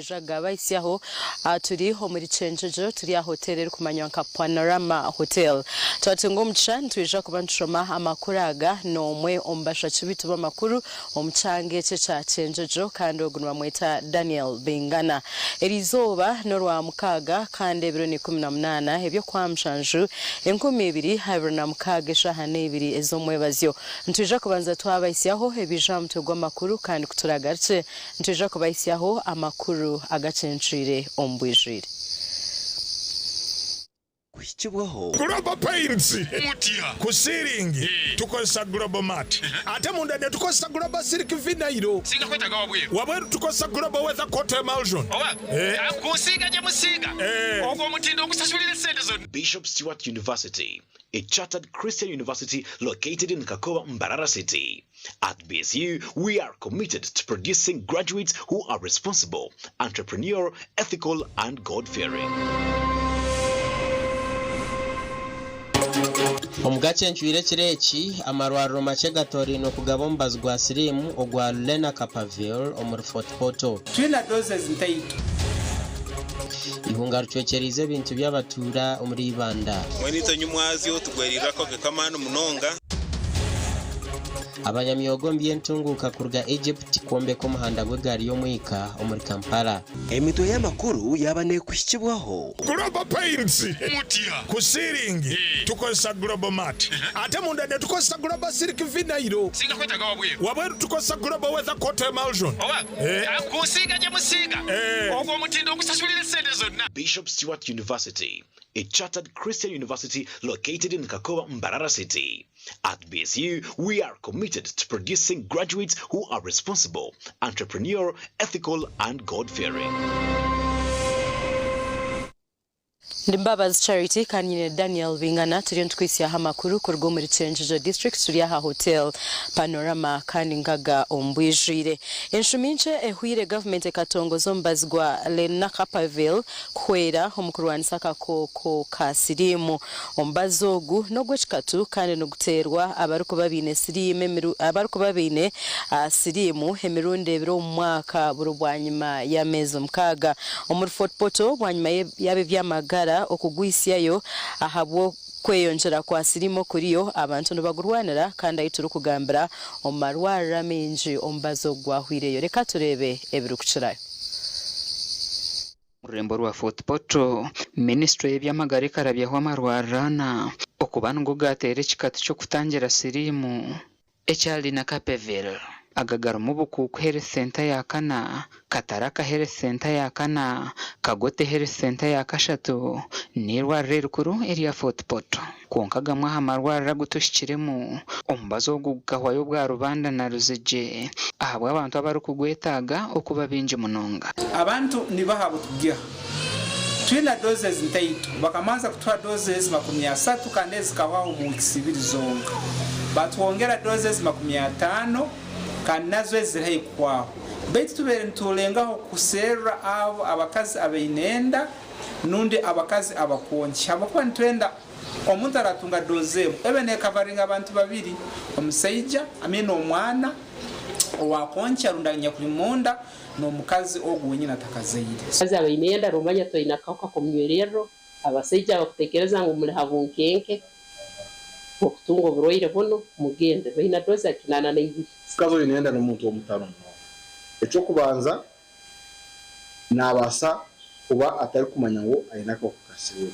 twijaga baisyaho turi ho muri Kyenjojo turi ya hotel kumanywa nka Panorama Hotel twatunga umuchan twija kubanshoma amakuraga nomwe ombasha kibituba makuru omuchange cye cha Kyenjojo kandi ogunwa mweta Daniel Beingana erizoba norwa mukaga kandi ebiro ni 18 ebyo kwa mshanju 2026 shahane ibiri ezomwebazyo ntwija kubanza twabaisyaho ebijamto gwamakuru kandi kuturagarce ntwija kubaisyaho amakuru agacentrire ombwijire kuchibwaho Global Paints mutia kusiringi tukosa Global Mat ate mundade tukosa Global Silk Vinyl singa kwetaga wabweru tukosa Global Weather Coat Emulsion kusiga je musiga ogwo mutindo okusasulira sente zo. Bishop Stewart University, a chartered Christian university located in Kakowa, Mbarara City. At BSU, we are committed to producing graduates who are responsible, entrepreneurial, ethical, and God-fearing. Omugacenkwire kireki amarwariro make gatorino kugabombazwa sirimu ogwa Lena Capaville omuri Fort Portal. Twina doses ntaito. Ihunga rucwekerize bintu by'abatura omuri Ibanda. Mwenito nyumwazi otugwerirako kekamano munonga. Abanyamyogo mbiyentunguka kurga Egypt kombe ko muhanda gw'egari yo mwika omuri Kampala. Emito y'amakuru yabane kushibwaho. Global Paints mutia kusiringi tukosa Global Mat ate mundade tukosa Global Silk Vinyl singa kwetaga wabweru tukosa Global Weather Coat Emulsion kusiga je musiga ogwo mutindo okusasulira sente zonna. Bishop Stewart University, a chartered Christian university located in Kakowa, Mbarara City. At BSU, we are committed to producing graduates who are responsible, entrepreneurial, ethical, and God-fearing. Mbabazi Charity kanyine Daniel Beingana turi ntwisi ya makuru kurgo muri Kyenjojo district turi ya hotel Panorama kandi ngaga ombwijire enshuminche ehwire government ekatongozo mbazgwa Lena Capaville kwera omukuru wanisaka ko kasirimu ombazogu nogwechikatu kandi noguterwa abaruko babine sirime abaruko babine sirimu hemirundi ebiro umwaka burubwanyima ya mezo mkaga omuri Fort Portal bwanyima yabe byamagara okugwisyayo ahabwo kweyonjera kwa sirimo kuriyo abantu nobagurwanira kandi ayituru kugambira omarwara menji ombazo gwahwireyo reka turebe ebirukirayo. Urembo rwa Fort Portal ministry y'ebyamagara karabyaho amarwarana okubango gatere kikatu cyo kutangira sirimu ecyali na Capaville agagara mu bukuku health center ya kana Kataraka health center ya kana Kagote health center ya kashatu nirwa rerukuru area Fort Portal konkaga mwa hamarwara gutushikiremu ombazo gugahwayo bwa rubanda na ruzije ahabwa abantu abarukugwetaga okuba binje munonga Abantu nibahabu tugiha twina doses ntaito bakamanza kutwa doses 30 kandi zikawaho mu kisibiri zonga batwongera doses 50 kandi nazo ezirahe kwaho beti tubere ntulengaho kusera abo abakazi abeinenda nundi abakazi abakonchi abakuba ntwenda omuntu aratunga dozemu ebene kavaringa abantu babiri omusaija amene omwana owakonchi arundanya kuri munda no mukazi ogwenyina takazaire kazi abeinenda rumanya toina kauka komwerero abasaija bakutekereza ngo muri habunkenke okutunga buroire buno mugende baina doza kinana na ibi kazo inenda n'omuntu omutano echo kubanza nabasa kuba atari kumanya ngo ayinako kukasiwe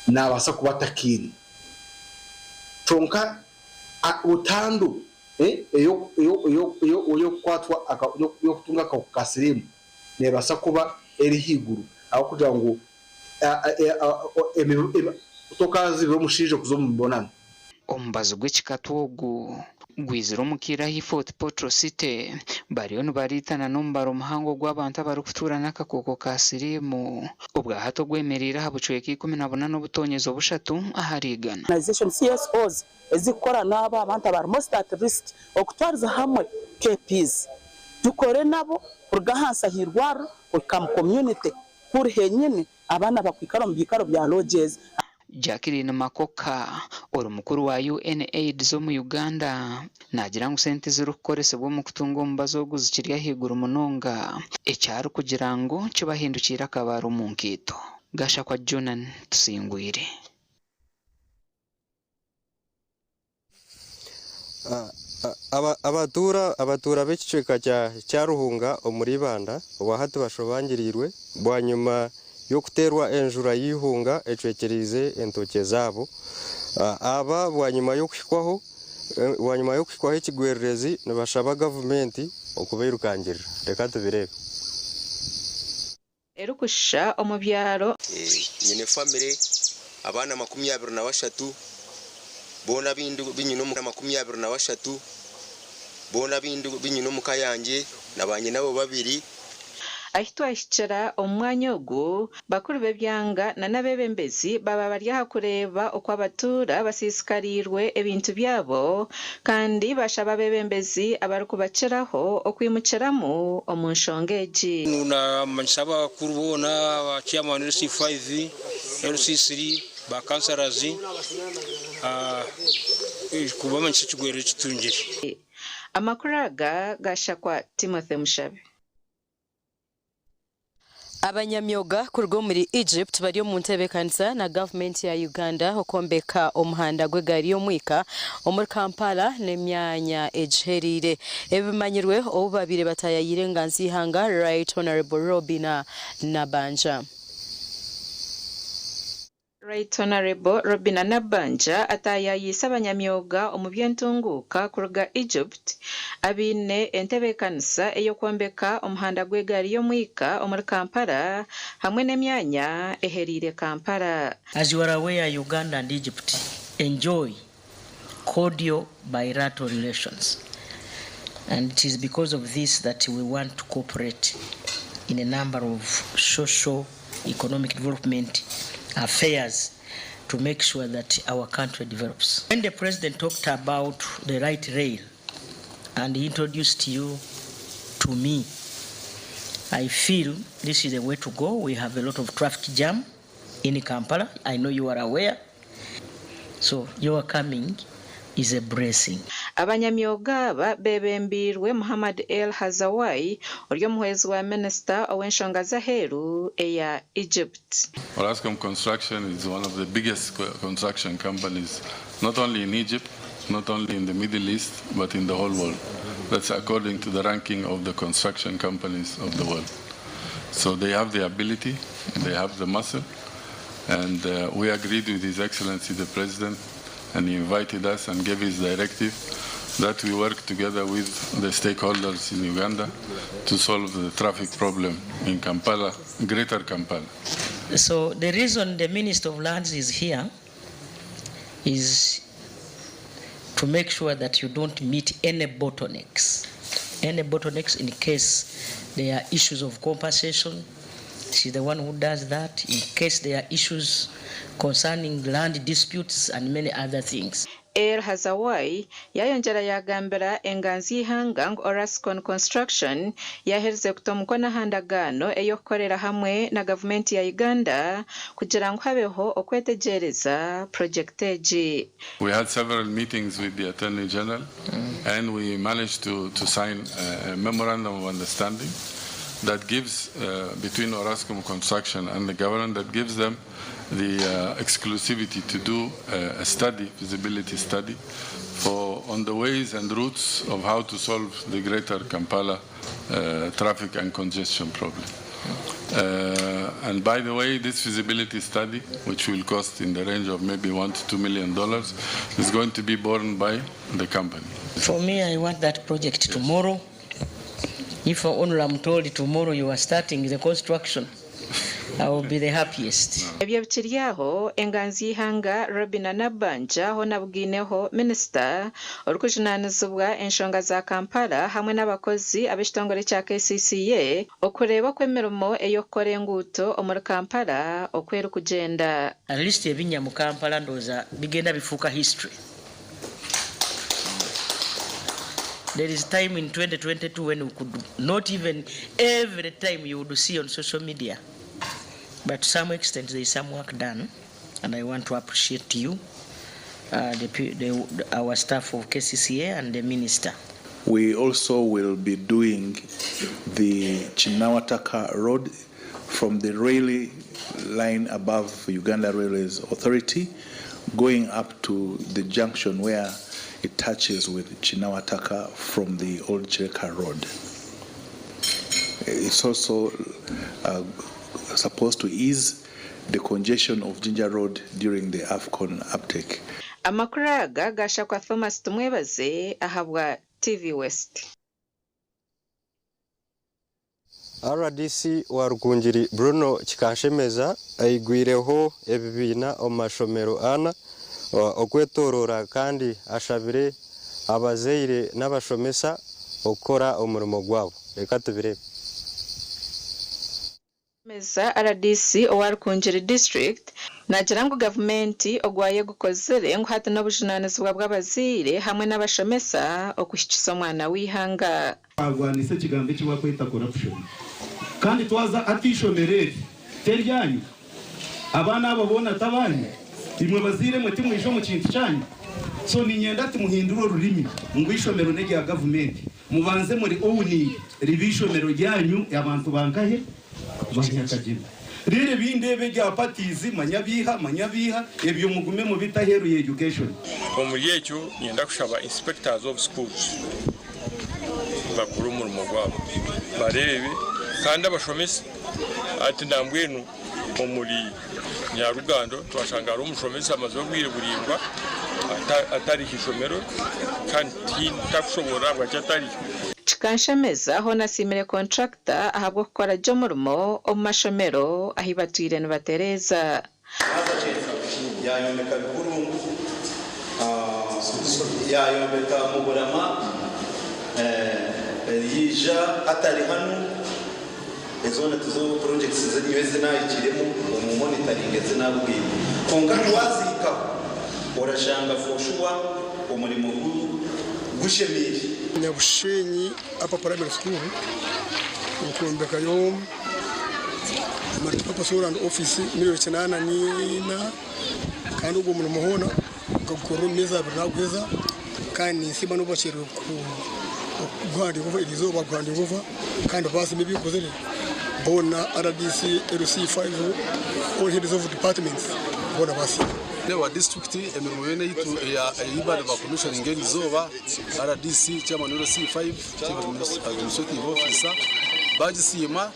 nabasa kuba takiri tonka utandu eyo kwatwa yo kutunga kukasirimu nebasa kuba eri higuru aho kugira ngo tokazi bomushije kuzombonana ombazo gw'ekikatwogu gwizira omukira hi Fort Portal City bariyo nibaritana n'ombaro muhango gw'abantu abarukutura n'akakoko ka sirimu obwa hato gwemerera habucweki 18 obutonyezo bushatu aharigana organization CSOs ezikora nabo abantu abari most at risk okutwariza hamwe KPs dukore nabo urgahansa hirwaro ukam community kuri henyine abana bakwikara mu bikaro bya lodges Jacqueline Makoka uri mukuru wa UNAIDS zo mu Uganda nagira ngo sente zirukoresebwa mu kutunga omubazi oguzikiri ahiguru munonga ekyaro kugira ngo kibahindukira akabaro mu nkiito. Gasha kwa Jonan tusingwire. abatura b'ekicweka kya Ruhunga omuri Banda wahati bashobangirirwe bwanyuma yo kuterwa enjura y'ihunga ecwekerize entoke zabo aba bwanyuma yo kuhikwaho ekigwererezi nibashaba gavumenti okubeirukangirira. Reka tubirebe erukusha omu byaro nyine family abana 23 bona bindu binyino 23 bona bindu binyino mukayanje nabanye nabo babiri ahitwa hicira omwanya ogu bakuru bebyanga na nabebembezi baba bari hakureba uko abatura basisikarirwe ebintu byabo kandi bashaba bebembezi abari kubaciraho okwimukiramu omunshongeji nuna mansaba kurubona ba chairman LC5 LC3 ba councillors kuba manchikigwero kitungire amakuraga gashakwa Timothy Mushabe. Abanyamyoga kurwo muri Egypt bari mu ntebe kanisa na government ya Uganda okombeka omuhanda gwegari yo mwika omuri Kampala nemyanya ejherire ebimanyirwe obubabire batayayire nganzi hanga Right Honorable Robina Nabanja. Right Honorable Robina Nabanja atayayisa abanyamyoga omubyentunguka kuruga Egypt abine entebe kanisa eyo kwombeka omuhanda gwegari yo mwika omuri Kampala hamwe nemyanya eherire Kampala. As you are aware, Uganda and Egypt enjoy cordial bilateral relations, and it is because of this that we want to cooperate in a number of social economic development affairs to make sure that our country develops. When the president talked about the light rail and he introduced you to me, I feel this is the way to go. We have a lot of traffic jam in Kampala. I know you are aware. So your coming is a blessing. Abanyamyoga bebembirwe Muhammad El Hazawai uryo muhezi wa minister owenshonga zaheru eya Egypt. Orascom Construction is one of the biggest construction companies not only in Egypt, not only in the Middle East, but in the whole world. That's according to the ranking of the construction companies of the world. So they have the ability, they have the muscle, and we agreed with His Excellency the President, and he invited us and gave his directive that we work together with the stakeholders in Uganda to solve the traffic problem in Kampala, Greater Kampala. So the reason the Minister of Lands is here is to make sure that you don't meet any bottlenecks. Any bottlenecks in case there are issues of compensation. She's the one who does that in case there are issues concerning land disputes and many other things. El Hazawai yayongera yagambira enganzi ihanga ngo Orascom Construction yahereze kutomukona handagano eyokorera hamwe na government ya Uganda kugira ngo habeho okwetegereza project eji. We had several meetings with the Attorney General and we managed to sign a memorandum of understanding that gives between Orascom Construction and the government, that gives them the exclusivity to do a study, feasibility study, on the ways and routes of how to solve the Greater Kampala traffic and congestion problem. And by the way, this feasibility study, which will cost in the range of maybe $1 to $2 million, is going to be borne by the company. For me, I want that project tomorrow. If only I'm told tomorrow you are starting the construction, I will be the happiest. Ebyo bikiryaho enganzi ihanga Robina Nabanja ho nabwineho minister orukujunanizubwa enshonga za Kampala hamwe n'abakozi ab'ekitongole kya KCCA okureba kwemirimo eyokore nguto omuri Kampala okweru kugenda. At least ebinya mu Kampala ndoza bigenda bifuuka history. There is time in 2022 when we could not even every time you would see on social media. But to some extent there is some work done and I want to appreciate you, our staff of KCCA and the minister. We also will be doing the Chinawataka Road from the rail line above Uganda Railways Authority, going up to the junction where it touches with Chinawataka from the old Chireka Road. It's also supposed to ease the congestion of Jinja Road during the AFCON uptake. Amakuru aga gashakwa Thomas Tumwebaze ahabwa TV West. RDC wa Rukungiri Bruno Kikanshemeza ayigwireho ebibina omashomero ana okwetorora kandi ashabire abazeire n'abashomesa okora umurimo gwabo. Reka tubirebe. Meza RDC owa Rukungiri district nagira ngo gavumenti ogwaye gukozere ngo hata n'obujunanizibwa bw'abazeire hamwe n'abashomesa okushikisa omwana w'ihanga. Agwanise kigambe kiwa kwita corruption. Kandi twaza atishomerere teryanyu abana ababona tabanye imwe bazire mwe timwisho mu kintu cyanyu so ninyenda timuhindura ururimi ngo ishomero nege ya government mubanze muri owuni ribishomero ryanyu abantu bangahe banyakagina rire bindebe bya patizi manyabiha ebyo mugume mu bitaheruye education omuri ekyo nyenda kushaba inspectors of schools bakuru umurimo gwabo barebe kandi abashomesa ati ndambwenu omuri Nyarugando twashanga ari umushomesa amaze bwirirwa atari hishomero kandi takushobora bwacatari Kikanshemeza ho nasimire contractor ahabwo gukora jo murimo omashomero ahibatwire n'abatereza yayombeka bikurungu yayombeka muburama yija atari hano ezone tuzo projects zenyweze nayikiremo mu monitoring zinabwiye konga wazika orashanga foshwa umurimo gushemire Nyabushenyi apa primary school ukumbeka yo martipa sura and office miliyoni 8 kandi ubwo muri muhona gukora neza biragweza kandi nsiba no baciro ku gwandi kuva irizoba gwandi kuva kandi basi mibikozere bona RDC LC5 all heads of departments bona basi Lewa district emirimo yene yitu ya ibale ba commission ngeni zoba RDC chama no C5 administrative officer bagisima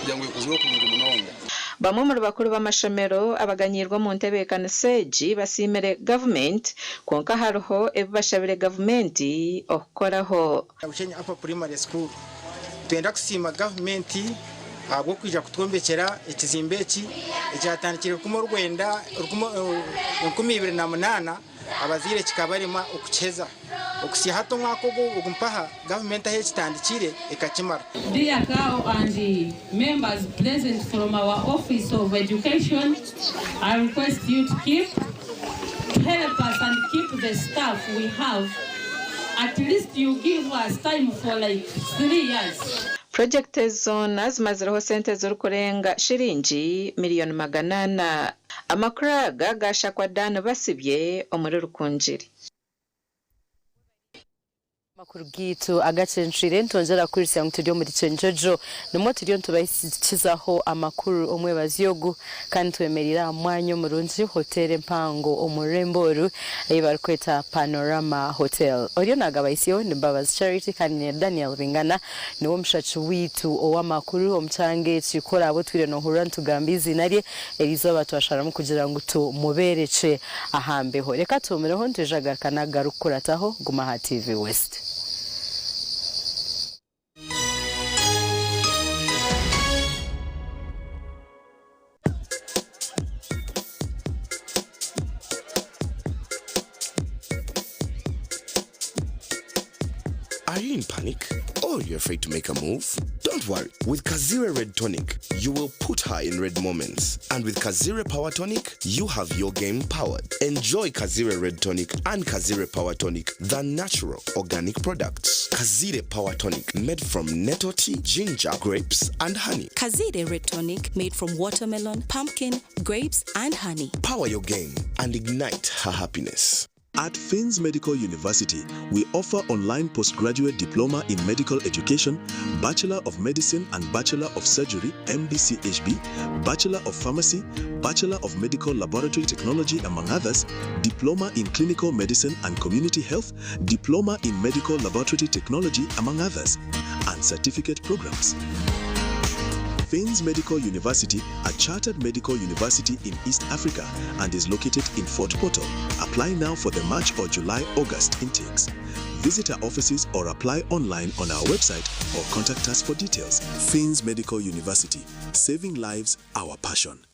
byangwe kuzwo ku mirimo nonga. Bamwe mu bakuru b'amashomero abaganyirwa mu ntebekana seji basimere government konka hariho ebashabire government okukoraho. Abushenyi apa primary school twenda kusima government abwo kwija kutwombekera ekizimbeki ekyatandikire ku Rwanda 2008 abazire kikabarema okucheza okusiya hato mwakogo okumpaha government ahe kitandikire ekakimara. Dear Kao and the members present from our Office of Education, I request you to help us and keep the staff we have. At least you give us time for like 3 years. Project zona zimazireho sente z'urukurenga shiringi miliyoni 800. Amakuru gashakwa Dan basibye omuri Rukungiri. Makuru gitu AGACENCWIRE ntongera kwirisa ngo tujye muri Kyenjojo numwe tujye tubayisikizaho amakuru Omwebazi yogu kandi twemerera mwanyo murunzi hotel Mpango omuremboru ayibarkweta Panorama Hotel oriyo nagabayisiyo ni Mbabazi Charity kandi Daniel Beingana niwo mshachi witu owamakuru omchange chikora abo twire no hura ntugambizi nari elizoba twasharamu kugira ngo tumuberece ahambeho reka tumereho ntujagaruka garukurataho guma ha TV West. Are you in panic? or you're afraid to make a move? Don't worry. With Kazire Red Tonic, you will put her in red moments. And with Kazire Power Tonic, you have your game powered. Enjoy Kazire Red Tonic and Kazire Power Tonic, the natural organic products. Kazire Power Tonic, made from nettle tea, ginger, grapes, and honey. Kazire Red Tonic, made from watermelon, pumpkin, grapes, and honey. Power your game and ignite her happiness. At Fins Medical University, we offer online postgraduate diploma in medical education, Bachelor of Medicine and Bachelor of Surgery, MBCHB, Bachelor of Pharmacy, Bachelor of Medical Laboratory Technology, among others, Diploma in Clinical Medicine and Community Health, Diploma in Medical Laboratory Technology, among others, and certificate programs. Fins Medical University, a chartered medical university in East Africa and is located in Fort Portal. Apply now for the March or July-August intakes. Visit our offices or apply online on our website or contact us for details. Fins Medical University, saving lives, our passion.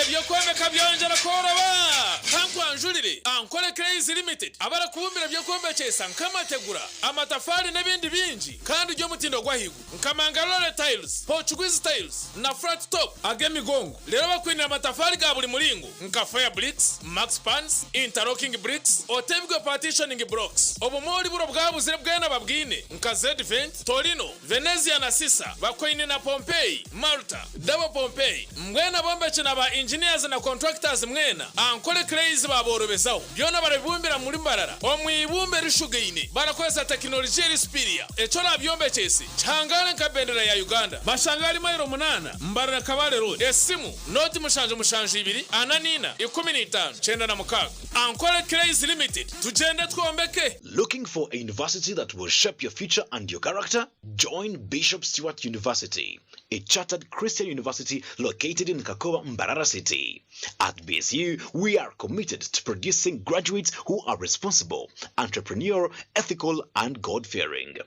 Ebyokwomeka byonjera koroba kankwanjulire ankole Crazy Limited abara kubumbira byokwomekesa nkamategura amatafari n'ebindi bingi kandi ryo mutindo gwahigu nkamangalole tiles, Portuguese tiles na flat top agemigongo lero bakwinira amatafari ga buli mulingo nka fire bricks, max pans, interlocking bricks, otebwe partitioning blocks obumoli buro bwabuzire bwena babwine nka Z-Vent, Torino, Venezia na Sisa bakwine na Pompeii, Malta, Double Pompeii mbwena bombe china ba engineers na contractors mwena ankole Crazy baborobezaho byona barabibumbira muri mbarara omwibumbe rishugeine barakwesa technology erispiria echo nabyombe chese changale nkabendera ya Uganda bashangali mayiro 8 mbarara kabale road esimu noti mushanje 2 ananina 15 chenda na mukaga ankole Crazy Limited tugende twombeke. Looking for a university that will shape your future and your character? Join Bishop Stewart University, a chartered Christian university located in Kakowa, Mbarara City. At BSU, we are committed to producing graduates who are responsible, entrepreneurial, ethical, and God-fearing.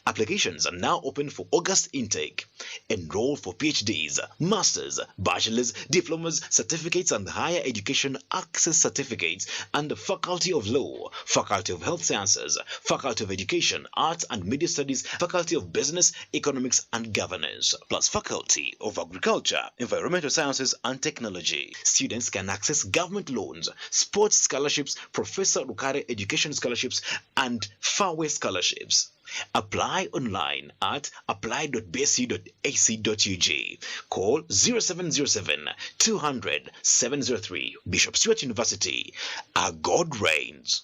Applications are now open for August intake. Enroll for PhDs, Masters, Bachelors, Diplomas, Certificates, and Higher Education Access Certificates, and the Faculty of Law, Faculty of Health Sciences, Faculty of Education, Arts and Media Studies, Faculty of Business, Economics, and Governance, plus Faculty of Agriculture, Environmental Sciences, and Technology. Students can access government loans, sports scholarships, Professor Rukare Education scholarships, and Fairway scholarships. Apply online at apply.bsu.ac.ug. Call 0707 200 703. Bishop Stewart University. Our God reigns.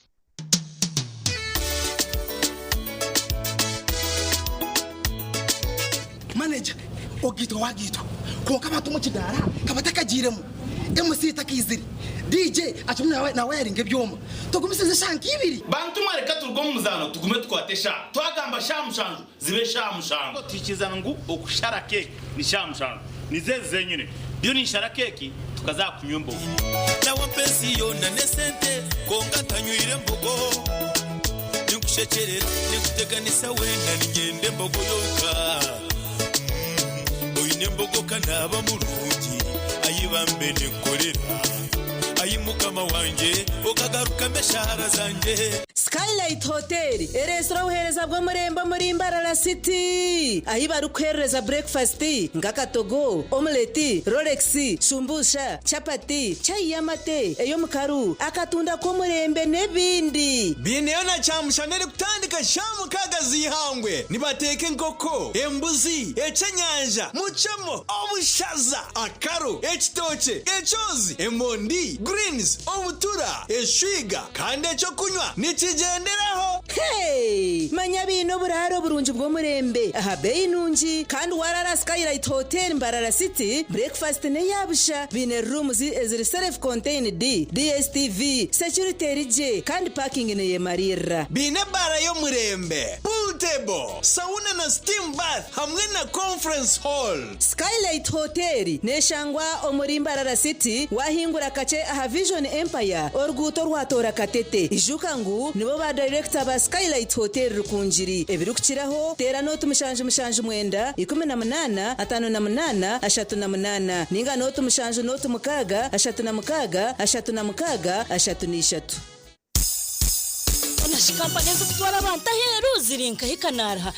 Manager, ogito wagito. Konka batu mu kidara, kabataka jiremu. MC takiziri. DJ achumwe na wiring ebyoma. Tugumisize shanki ibiri. Bantu mareka turgo muzano tugume twatesha. Twagamba shamushanju zibe shamushanju. Tukizana ngo okushara cake ni shamushanju. Nizeze nyine. Byo ni shara cake tukaza kunyumbo. Na wapenzi yona nesente konga tanywire mbogo. Nikushekerera nikuteganisa wenda nigende mbogo yoka. Oyine mbogo kanaba mulungi ayibambe nekorera. Ayimukama wanje okagaruka meshahara zanje. Skylight Hotel eresora uhereza bwo muremba muri Mbarara City ahibarukereza breakfast ngakatogo omelette Rolex shumbusha chapati chai yamate eyo mukaru akatunda ko murembe nebindi bineyo na chamushanere kutandika shamu kagazi ihangwe nibateke nkoko embuzi ecenyanja muchemo obushaza akaro ekitoche echozi emondi greens obutura eshwiga kandi echo kunywa nikigenderaho. Hey manya bino buraro burunji bwo murembe aha beyi nunji kandi warara Skylight Hotel Mbarara City breakfast ne yabusha bine rooms eziri self contained DSTV security rije kandi parking ne yemarira bine bara yo murembe pool table sauna na steam bath hamwe na conference hall. Skylight Hotel neshangwa omuri Mbarara City wahingura kache aha Vision Empire orguto rwatora katete ijuka ngu nibo ba director ba Skylight Hotel rukunjiri ebirukiraho tera no tumushanje mwenda 18 58 38 ninga no tumushanje no tumukaga 36 36 33. kampani zo kutwara abantu aheru zirinka hikanaraha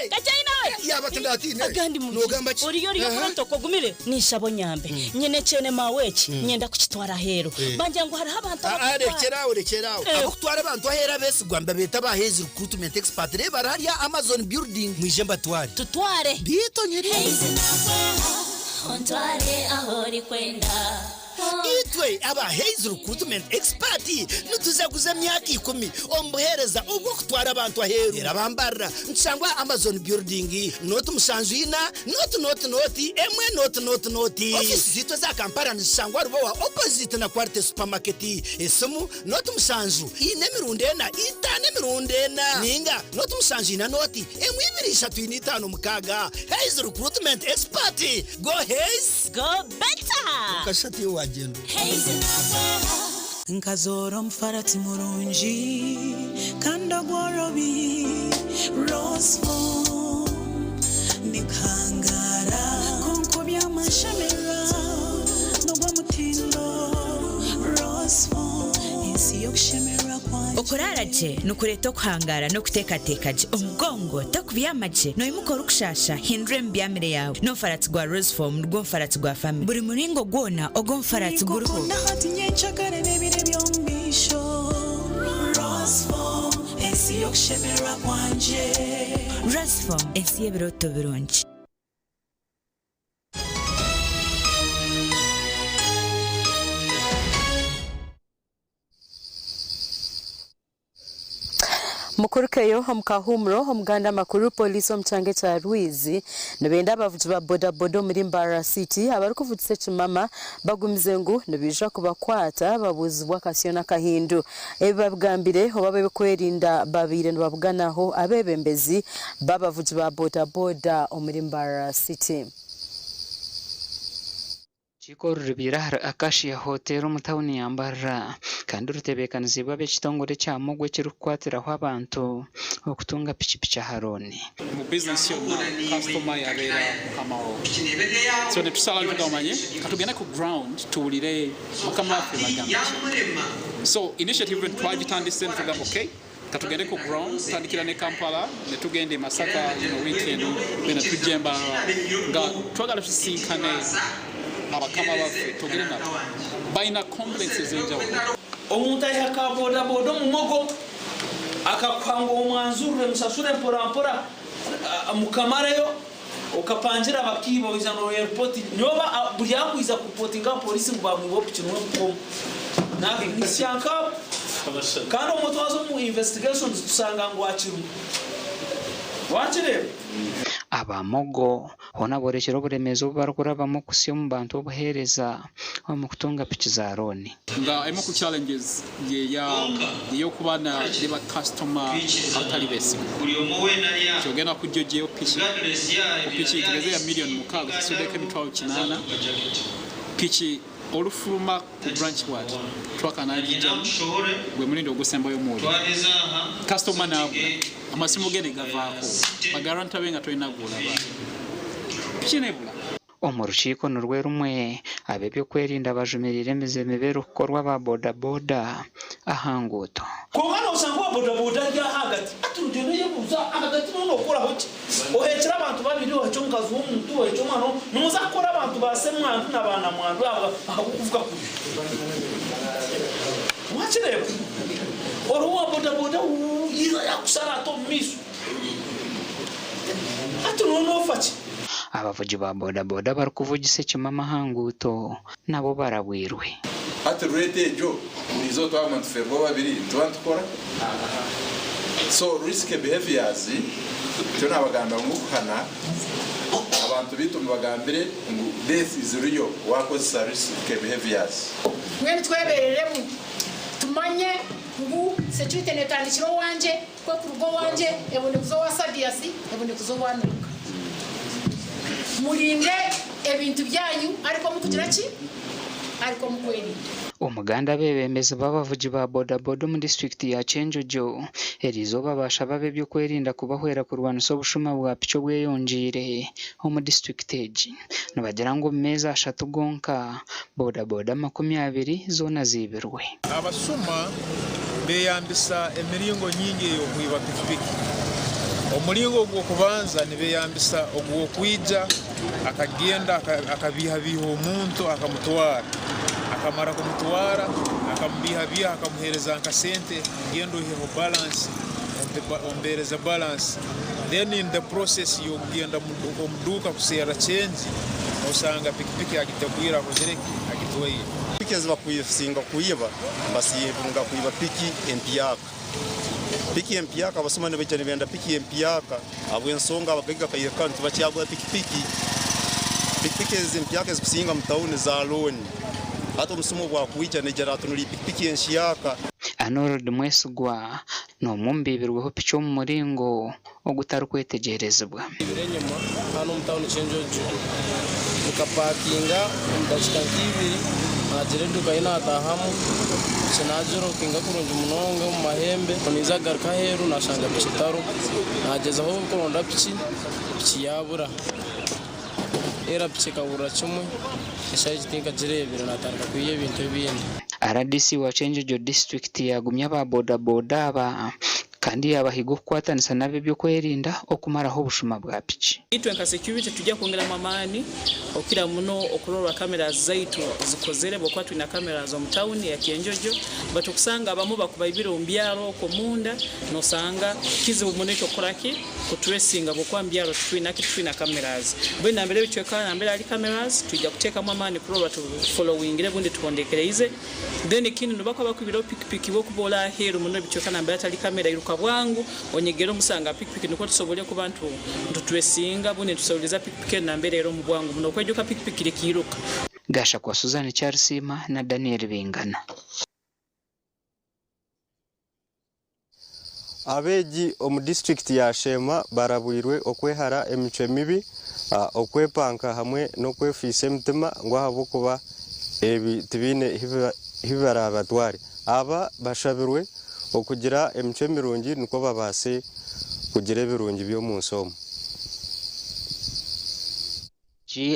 kajyayi nawe yaba tendatine agandi mu uriyo protoko gumire nishabo nyambe nyene cene maweki nyenda kukitwara aheru banje ngo hari abantu arekeraho abo kutwara abantu ahera bese gwamba beta bahezi recruitment expert reba hariya Amazon building mwije mbatware tutware bito nyiri ontware ahori kwenda itwe aba Haze recruitment expert nutuzaguza myaka 10 ombohereza ubwo kutwara abantu aheru erabambara nsangwa Amazon building not musanjina not emwe not office zito za Kampala nsangwa rubo wa opposite na Quality supermarket esomu not musanju ine mirundena itane mirundena ninga not musanjina noti emwe 235 mukaga Haze recruitment expert go Haze go better kashati wa nkazoro mfarati murunji kanda gworobi rosfo nikangara konko bya mashamera nogwa mutindo rosfo isi yokushemera kwanje okoraraje nukureto kuhangara no kutekatekaje omugongo takubyamaje no imukora ukushasha hindure mbyamire yawe no farati gwa rose form rwo farati gwa family buri muringo gwona ogo farati guruho ndahati nyenchagare nebire byombisho rose form esi yokushemera kwanje rose form esi yebiroto birungi mukurukeyo omukahumuro omuganda makuru police omchange cha Ruizi nibenda abavuzi ba bodaboda muri Mbara City abari kuvutse kimama bagumize ngo nibija kubakwata babuzibwa kasiona kahindu ebabgambire obabe kwerinda babire nibabuganaho abebembezi babavuzi ba bodaboda omuri Mbara City. Chiko rubira akashi ya hotelu mutawuni ya Mbara kandi rutebekanizibwa bekitongore kya mugwe kirukwatira ho abantu okutunga pichipicha haroni mu business yo customer yabera kamaro so ne tusala tugamanye katugenda ku ground tuulire mukama afi magamba so initiative twagitandise tugambo okay katugende ku ground tandikira ne Kampala ne tugende Masaka weekend bena tujemba nga twagala tusinkane abakama bafe tugire nabo baina complexes enjawo omuntu ayaka boda mu mogo akakwanga omwanzurure musasure mpora mukamareyo okapangira abakibo izano airport nyoba buli yakwiza kupotinga polisi ngo bamubo pikinwe ko nabi nisyanka kandi omuntu wazo mu investigations tusanga ngo wakire abamogo hona borekero buremezo barukura bamukusyo mu bantu obuhereza mu kutunga pichi za roni nga emu ku challenges yo kubana liba customer atali besi chogena kujoje pichi tugeze ya million mukaga sodeke mitwao kinana pichi olufuluma ku branch ward twakana jijam gwe mulindo ogusemba yo muri customer nabo amasimu gene gavaako bagaranta benga toinagula ba kinebula omurukiko nurwe rumwe abebyo kwerinda bajumirire mizemebero korwa ba boda boda ahanguto kongana usangwa boda ya hagati aturugeno yebuza hagati no okora hoki ohekera abantu babiri ohechongazo umuntu ohechomano numuzakora abantu basemwantu nabana mwandu abakuvuga ku wachire oruwa boda yira yakusara to misu atunono fachi abavuji ba boda boda barukuvugise kimama hanguto nabo barabwirwe ati rete jo nizo twagomba tuferwa babiri twantukora so risk behaviors tuna abaganda ngukana abantu bitumba bagambire ngo this is real wakoze risk behaviors mwene twebereremu tumanye ngo security netandikiro wanje ko kurugo wanje ebone kuzo wasadiasi ebone kuzo wanuka murinde ebintu byanyu ariko mukugira ki ariko mukweri omuganda bebembeza babavuji ba boda boda mu district ya Kyenjojo erizo babasha babe byo kwerinda kubahwera kurwanusa obushuma bwa picho bweyonjire mu district egi nabagira ngo meza ashatu gonka boda boda 20 zona zibirwe abasuma beyambisa emiringo nyingi y'okwiba pikipiki. Omulingo gw'okubanza nibeyambisa ogw'okwija akagenda akabihabiha omuntu akamutwara, akamara kumutwara akamubihabiha akamuhereza nkasente ngendo iheho balance ombereza balance. Then in the process yogenda muduka kusera change osanga pikipiki agitegwira kuzireki agitwaye. Pikipiki zibakuyisinga kuyiba basiyebunga kuyiba piki empiyaka. Piki empiyaka basoma nebejani benda piki empiyaka abwensonga abagaga kayira kantu bacyagwa pikipiki. Pikipiki empiyaka zikusinga mutauni za loni. Hata musumo bwa kuija nejara tunuli pikipiki enshiyaka. Arnold Mwesigwa no mumbibirweho picho mu muringo ogutarukwitegerezebwa. Inyuma hano mutauni Kyenjojo mukapakinga ndashika nkibiri najeredu kaina atahamu sinajoro kinga kurunja munongo mu mahembe niza garuka heru nashanga bicitaro nageza aho kuronda pici yabura era pici kabura kimwe eshaje tinka jirebera natarika kuye ibintu bindi. RDC wa Kyenjojo district yagumya aba boda boda aba kandi abahigo kwatanisa nabe byo kwerinda okumaraho bushuma bwa pici. Itwenka security tujya kongera mamani okira muno okurora kamera zaitu zikozere bokwa twina kamera zo mtown ya Kyenjojo batukusanga abamu bakuba ibiro mbyaro komunda no sanga kize umuneko koraki kutresinga bokwa mbyaro twina cameras bwina mbere bitweka mbere ali cameras tujya kuteka mamani kurora tu following ile bundi tukondekereze then kindi no bakwa bakubiro pikipiki bo kubola heru muno bitweka mbere ali kamera iruka bwangu onyegero musanga pikipiki niko tusobole ku bantu tutwesinga bune tusauliza pikipiki na mbere rero mu bwangu muno kwejuka pikipiki likiruka. Gasha kwa Suzanne Charsima na Daniel Beingana. Abeji omu district ya Shema barabwirwe okwehara emice mibi okwepanka hamwe no kwefisa emitima ngo habo kuba ebi tibine hibara abatwari aba bashabirwe okugira emice mirungi niko babase kugira ebirungi byo mu nsomo.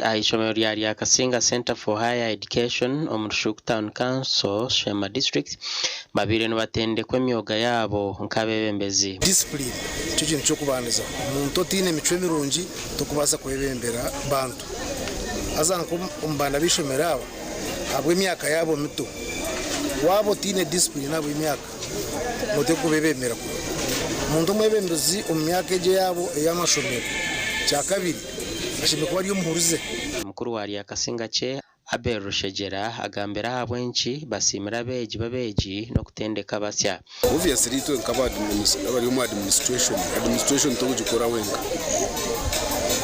Aishomero lya AGACENCWIRE Center for Higher Education Omurushuku Town Council Shema District babire no batendekwe emyoga yabo nkabebembezi. Discipline cyo kintu cyo kubaniza umuntu otine emico mirungi tukubasa kwebembera bantu azanko umbana bishomera aba abwe myaka yabo mito wabo tine discipline nabo imyaka mote kubebembera umuntu mwebembezi umyaka eje yabo eyamashomero cya kabiri ashimye ko ari umuhuruze. Mukuru wa AGACENCWIRE Abel Rushegera agambera habwenchi basimira beji no kutendeka basya. Obviously to nkaba administration to gukora wenga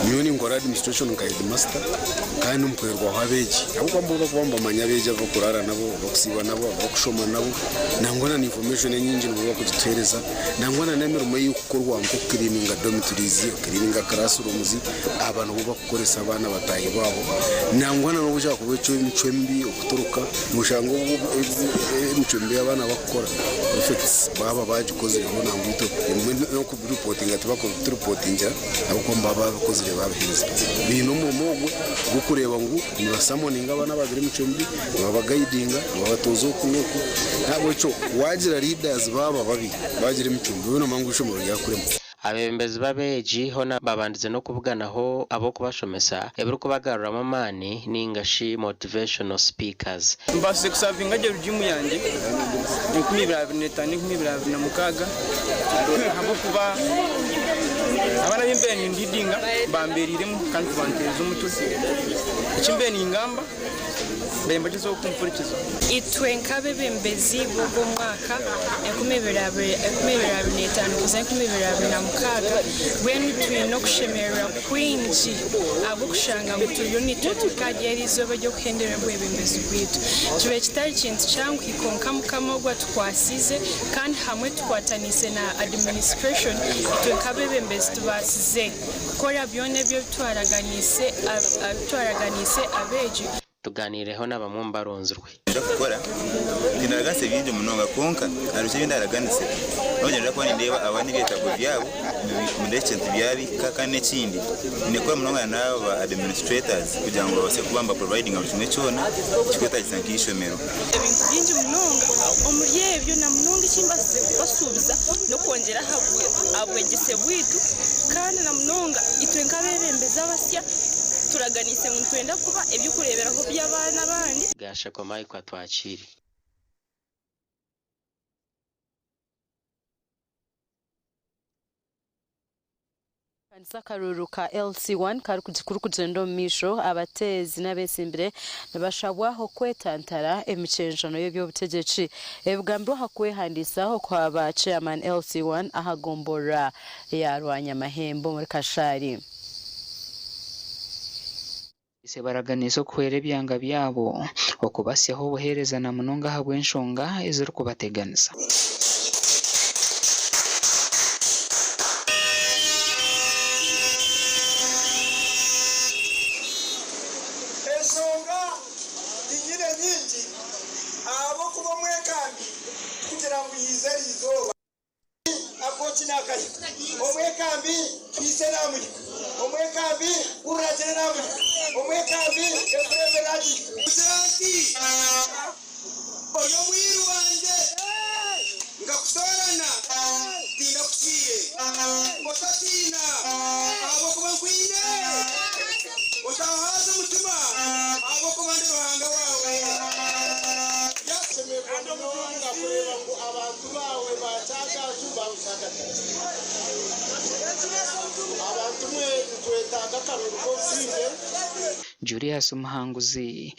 nyoni ngora administration nka headmaster kandi umukwerwa habeji abuko mbuga kwamba manyabeje avo kurara nabo bakusiba nabo bakushoma nabo nangona ni information nyingi ngo bakugitereza nangona nemirimo y'ukorwa ngo cleaning dormitories cleaning classrooms abantu bo bakoresa abana bataye babo nangona no buja kubecho imicwembi okuturuka mushango imicwembi abana bakora effects baba bagikoze ngo nangwito no ku reporting atubako reporting abuko mbaba bakoze babiheza bino mumogwe gukureba ngo nibasamoninga abana bagire micombi baba guidinga babatozo kunuko nabo cyo wagira leaders baba babi bagire micombi bino mangusho mu rya kurema. Abembezi babeji hona babandize no kuvuganaho abo kubashomesa ebiruko bagarura mamani ningashi motivational speakers. Mbase kusavinga je rujimu yanje 2025 na mukaga habo kuba abana b'imbeni ndidinga bamberiremo kandi bantezo umutuzi ikimbeni ingamba ndemba cyo kumfurikiza itwe nkabebembezi bwo mwaka 2025 kuza na mukaga bwenu twino kushemera kwinji abo kushanga mutu unit tukadi yarizo bajyo kuhendera bwebembezi bwitu kibe kitari kintu cyangwa ikonka mukamogwa twasize kandi hamwe twatanise na administration twe nkabebembezi tubasize kora byone byo twaraganise abeji tuganireho n'abamwumba ronzurwe gukora kinagase binje munonga konka arushe ndaraganise nogenda ko ndeba abandi bitago byabo ndetse byabi kaka n'ekindi nikora munonga n'aba administrators kugira ngo base kubamba providing abashimwe cyona kikweta gisankishomero ibintu byinji munonga umuryebyo na munonga ikimbase basubiza no kongera habwe abwegese bwitu kandi na munonga itwenka bebembeza basya turaganise mu twenda kuba ibyo kureberaho by'abana bandi gasha ko mai kwa twakiri kanisa karuru ka LC1 kari kuri kugenda mu misho abatezi n'abesimbire bashabwaho kwetantara emicenjano y'ebyobutegetsi ebugambiro hakwehandisaho kwa ba chairman LC1 ahagombora yarwanya mahembo muri Kashari ise baraganiso kwere byanga byabo okubasyaho obuhereza na munonga habwenshonga eziri kubateganisa ensonga tinyine nyingi abo kuba mwekambi kugira ngo yizere izoba akoki nakayi omwekambi twise namwe omwekambi uragere namwe omwekambi efuremeraji uzati oyo mwiru wanje ngakusorana tinda kusiye otatina abo kuba nkwine otahaza umutima abo kuba ndi ruhanga wawe yasemeye kunonga kureba ngo abantu bawe bacagaje bawusagatiye abantu mwe twetaga karuko singe Julius Muhanguzi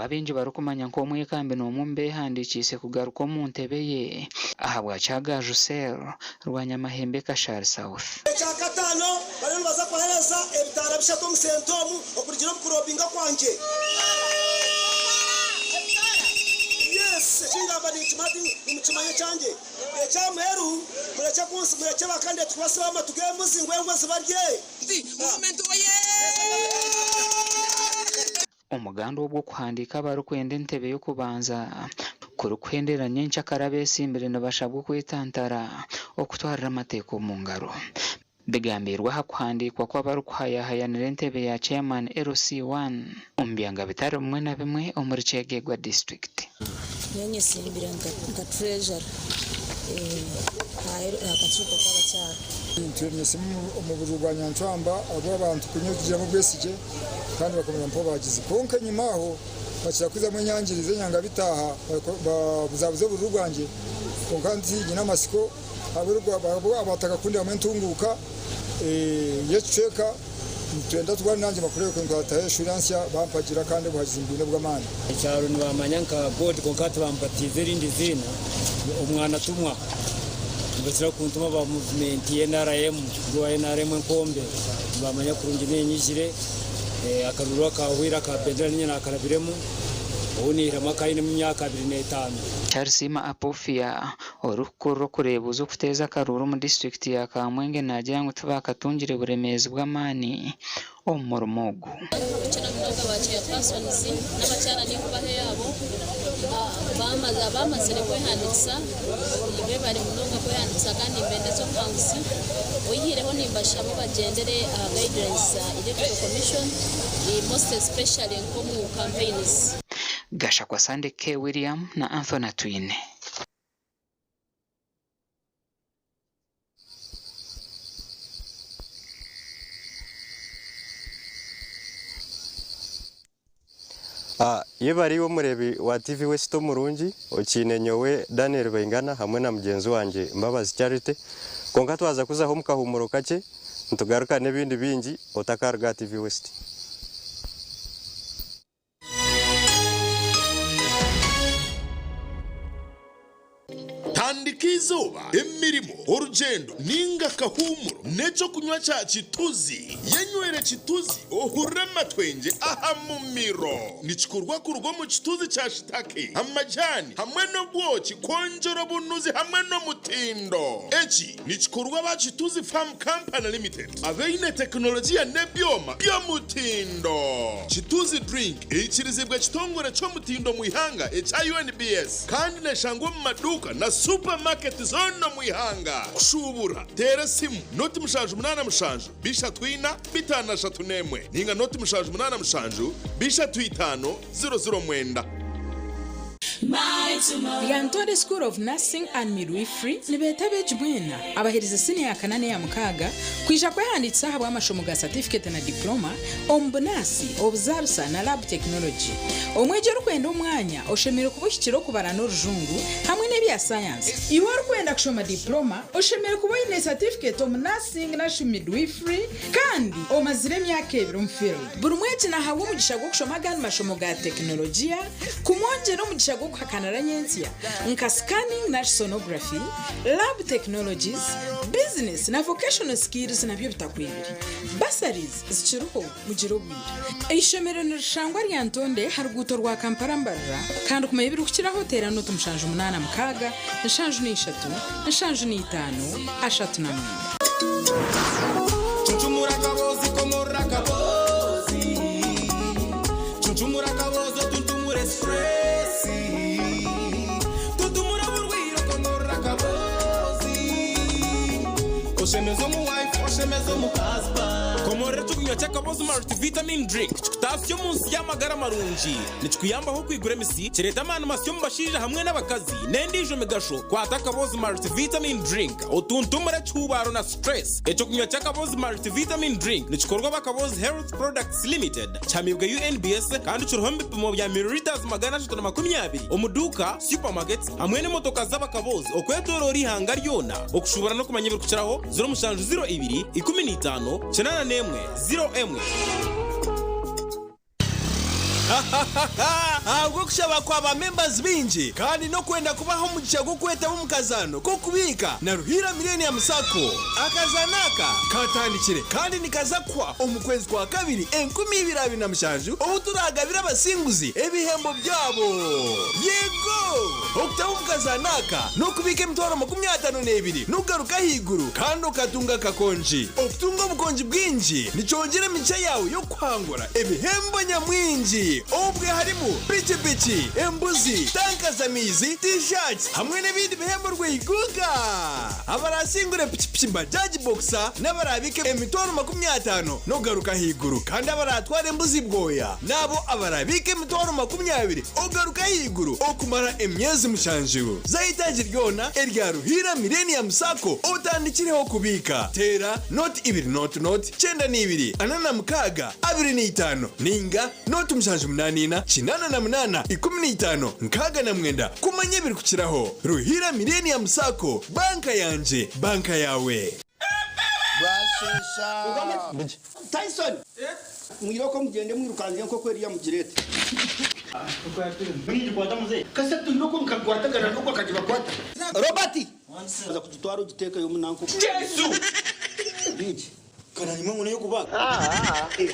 abenji barukumanya nko mwekambe no mumbe handikise kugaruka mu ntebe ye ahabwa cyaga Jusel rwanya mahembe Kashari South cyakatano bari baza kohereza ebitara bishato mu sentomu okugira kurobinga kwanje yes chingamba ni chimati nimchimanye cyanjye ecyameru mureke kunsi mureke bakande twasaba tugemo zingwengwe zibarye movement oye umuganda wo kuhandika barukwenda entebe yo kubanza kurukwendera nyencha karabesi imbere nabashabwo kwetantara okutwarira amateko mu ngaro bigambirwa hakuhandikwa kw'abarukwhayahayanira entebe ya chairman LC1 umbyanga bitari umwe na bimwe omuri Kyegegwa district nyenye simbira nga treasure akakiiko k'abakyala ntwemyesimu omubuluganya ncwamba abo abantu kunyugira mu bwesije kandi bakomera mpo bagize konka nyuma aho bakira kwiza mu nyangirize nyanga bitaha babuzabuze burugwanje konka nti nyina masiko abo abataka kundi amentunguka yeceka twenda twari nanjye makureko ngataye assurance bampagira kandi buhagize imbine bw'amani icyaro nibamanya nka board konkati bampatize rindi zina umwana tumwa basira kuntuma ba movement NRM rwa NRM nkombe bamanya kurungi nenyishire akarurwa kawira ka bedra nyina akarabiremo ubunira makayine mu myaka 25 Charsima Apofia orukuro kurebuzo kuteza karuru mu district ya Kamwenge nagira ngo tubakatungire buremezi bw'amani omoromogo cyana munoga baciye pasonisi n'abacyana ni kubahe yabo bamaze kwehanditsa ibe bari munoga kwehanditsa kandi mbende zo kangusi oyireho nimbasha abo bagendere guidelines electoral commission most especially nko mu campaigns Gasha kwa Sande K. William na Anthony Twine. Yebari wo murebi wa TV West Murungi okine nyowe Daniel Beingana hamwe na mugenzi wanje Mbabazi Charity konka twaza kuzaho mukahumuro kake ntugaruka n'ibindi bingi otakarga TV West. akandi k'izuba emirimo urugendo ninga kahumuro neco kunywa cha chituzi yenywere chituzi ohure matwenge aha mumiro nichikurwa kurugo mu chituzi cha shitake amajani hamwe no bwoki konjoro bunuzi hamwe no mutindo echi nichikurwa ba chituzi farm company limited abeine teknolojia nebyoma byo mutindo chituzi drink ichirizibwa chitongore cyo mutindo muihanga echa UNBS kandi neshangwa mu maduka na supermarket zono muihanga kushubura tera simu noti mushanju munana mushanju bisha twina bitana shatunemwe ninga noti mushanju munana mushanju bisha twitano 00 mwenda. The Antode School of Nursing and Midwifery nibetabe jibwena abahiriza sini ya kanane ya mukaga kwisha kwehanditsa habwa amashomo ga certificate na diploma ombunasi obuzarsa na lab technology omweje rukwenda umwanya oshemere kubushyikiro kubara no rujungu hamwe n'ebya science iwo rukwenda kushoma diploma oshemere kuboyine certificate of nursing na midwifery kandi omazire emyaka 2 mu field buri mweje na hawo mugisha gwo kushoma gani mashomo ga teknolojia kumwonje no mugisha gwo kuhakanara nyensia nka scanning na sonography lab technologies business na vocational skills na byo bitakwibiri basaries zichiruho mugirobwira ishomero nirishangwa rya Ntonde haruguto rwa Kampala mbarra kandi kuma ibiri kukiraho tera no tumushanju 8 mukaga nshanju ni 3 nshanju ni 5 ashatu na 4 Chuchumura kabozi komora kabozi Chuchumura kabozi tuntumure stress Tuntumura burwiro komora kabozi Oshemezo mu wife oshemezo mu husband Komora tukunywa chakabozi multivitamin drink Chikutasyo munsi y'amagara marunji Nichikuyambaho kwigura emisi kireta amana masyo mubashirira hamwe n'abakazi nendijo megasho kwata kabozi multivitamin drink otuntumura cyubaro na stress echo kunywa chakabozi multivitamin drink nichikorwa bakabozi health products limited chamibwa UNBS kandi churuhombe pimo bya milliliters 320 omuduka supermarkets hamwe n'imotoka z'abakabozi okwedorori hanga ryona okushubara no kumanya biri kuciraho 0702 15 91 01 ahubwo kushaba kwa ba members binji kandi no kwenda kubaho mu gicago kweta mu kazano ko kubika na ruhira millennium sako akazanaka katandikire kandi nikazakwa omukwezi kwa kabiri 2027 obuturagabira abasinguzi ebihembo byabo yego okutaho mu kazanaka no kubika emitwaro 52 nugaruka higuru kandi okatunga kakonji okutunga obukonji bwinji nichongera micha yawe yo kwangura ebihembo nyamwinji ubwe harimo pichi embuzi tanka zamizi t-shirts hamwe n'ibindi bihembo rwiguga abarasingure pichi bajaji boxer n'abarabike emitwaro 50 no garuka higuru kandi abaratwara embuzi bwoya nabo abarabike emitwaro 20 ogaruka higuru okumara emyezi mushanju zahitaji ryona erya ruhira millennium sako otandikireho kubika tera not 2 anana mukaga 25 ninga not mushanju 8 chinana na 8 15 nkaga na mwenda kumanye biri kukiraho ruhira millennium sako banka yanje banka yawe bashesha Tyson mwiroko mugende mwirukanze nko kweri ya mugirete mwiri kwata muze kasatu ndoko mkagwata kana ndoko kajiba kwata Robert aza kututwara ugiteka yo munanko Yesu biji kana ni mwe yo kubaga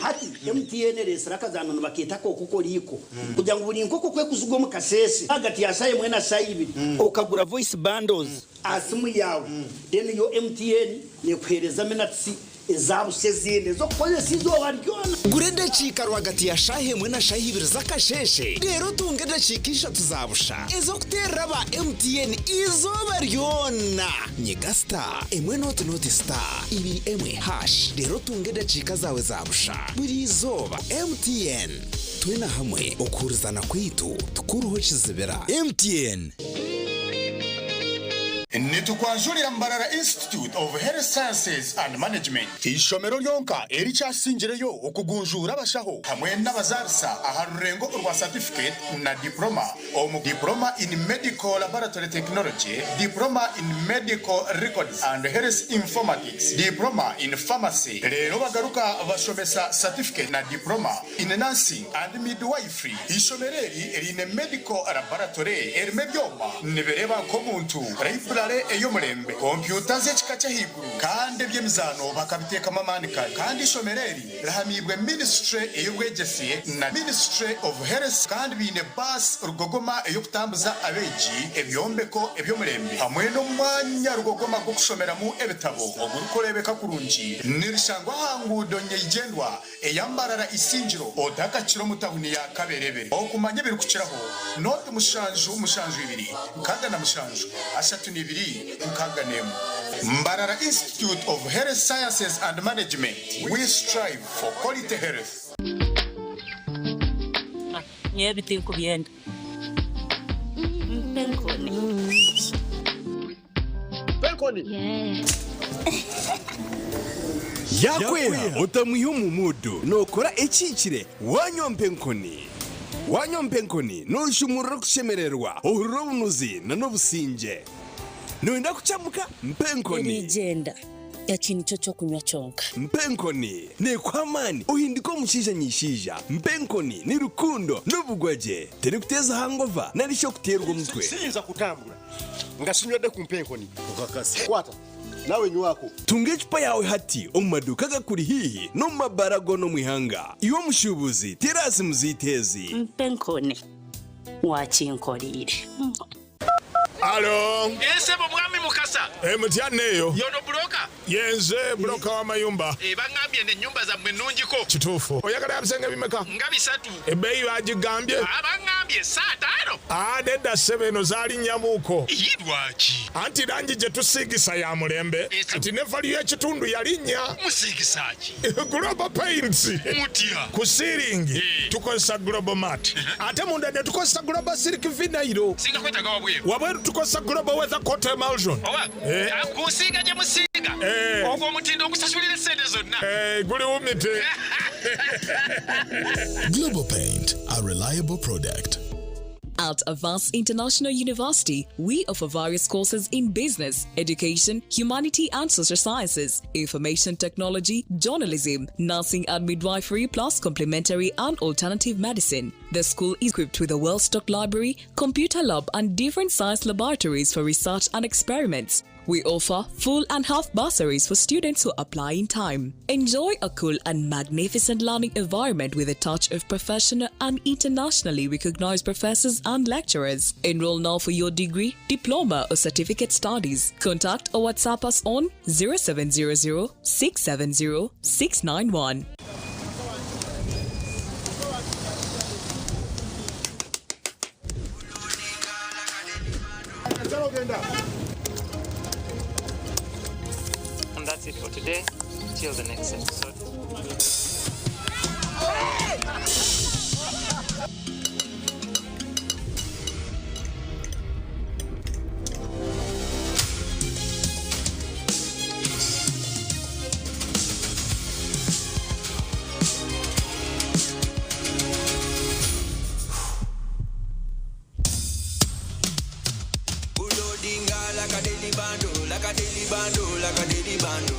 hati MTN resera kazana bakita ko kuko liko kugira ngo buri nkoko kwe kuzugo mu kasese hagati ya saye mwe na saye ibiri okagura voice bundles asimu yawe then yo MTN ne kwereza minatsi ezabuse zinde zo koye sizo baryona gurenda chika rwagati ya shahe mwe na shahe ibiri zakasheshe rero tungenda chikisha tuzabusha ezo kuterra ba MTN izo baryona nyega star emwe not star ibiri emwe hash rero tungenda chika zawe zabusha buri izoba MTN twena hamwe okurizana kwitu tukuruho kizibera MTN Nitukwanjurira Mbarara Institute of Health Sciences and Management ishomero lyonka eri cyasingireyo okugunjura abashaho hamwe n'abazarisa aharurengo urwa certificate na diploma diploma in medical laboratory technology, diploma in medical records and health informatics, diploma in pharmacy. Rero bagaruka bashomesa certificate na diploma in nursing and midwifery. Ishomereri eri in medical laboratory eri mebyoma nibereba ko muntu sale ey'omulembe kompyuta z'ekika ky'ahaiguru kandi eby'emizaano bakabiteekamu amaani kare kandi ishomereri rihamibwe ministry ey'obwegyesi na ministry of health kandi biine bus rugogoma ey'okutambuza abeegi ebyombeko eby'omulembe hamwe n'omwanya rugogoma gw'okushomeramu ebitabo ogurikureebeka kurungi nirishangwa aha nguudo nyeigendwa eyambarara isingiro odakakiro mu tahuni ya Kaberebe okumanya ebirikukiraho noti mushanju ibiri nkaga na mushanju ashatu n'ibiri nkaga n'emu Mbarara Institute of Health Sciences and Management. We strive for quality health. Everything could be end. yakwera otamwiha omumudo nokora ekikire wanywa mpenkoni noshumurira kushemererwa ohurira obunuzi n'obusinge noenda kuchamuka mpenkoni Nigenda yakintu kyo kyokunywa kyonka mpenkoni nekwamani ohindika omushiija nyishiija mpenkoni ni rukundo n'obugwaje teri kuteza hangova narisho kuterwa omutwe sinza kutambula nga sinywedde ku mpenkoni okakasi kwata nawe nywako tunga ecupa yawe hati omu maduuka gakuri hihi n'omu mabara gono mwihanga iwe omushubuzi terasi muzitezi mpenkoni wakinkolire Alo. Ese mwami mukasa. Mutyaneyo. Yono broka. Yenze broka wa mayumba. Bangambye ne nyumba za mwenungiko. Kitufu. Oyagala abisenge bimeka? Nga bisatu. Ebeyi bagigambye. Bangambye saa 5. Nedda 7 zali nyamuko. Yidwaki. Anti rangi gye tusigisa ya mulembe. Anti ne value y'ekitundu yalinnya. Musigisaaki. Global Paints. Mutya. Ku ceiling. Tukozesa Global Mat. Ate munda ne tukozesa Global Silk Vinyl. Singa kwetaga wabweru. Wabweru tukozesa Global Weather Coat Emulsion. Kusiga gye musiga. Ogwo omutindo ogusasulira sente zonna. Guli wumite. Global Paint, a reliable product. At Avance International University, we offer various courses in business, education, humanity and social sciences, information technology, journalism, nursing and midwifery, plus complementary and alternative medicine. The school is equipped with a well-stocked library, computer lab and different science laboratories for research and experiments. We offer full and half bursaries for students who apply in time. Enjoy a cool and magnificent learning environment with a touch of professional and internationally recognized professors and lecturers. Enroll now for your degree, diploma or certificate studies. Contact or WhatsApp us on 0700 670 691. And that's it for today. Till the next episode. Like a daily bando.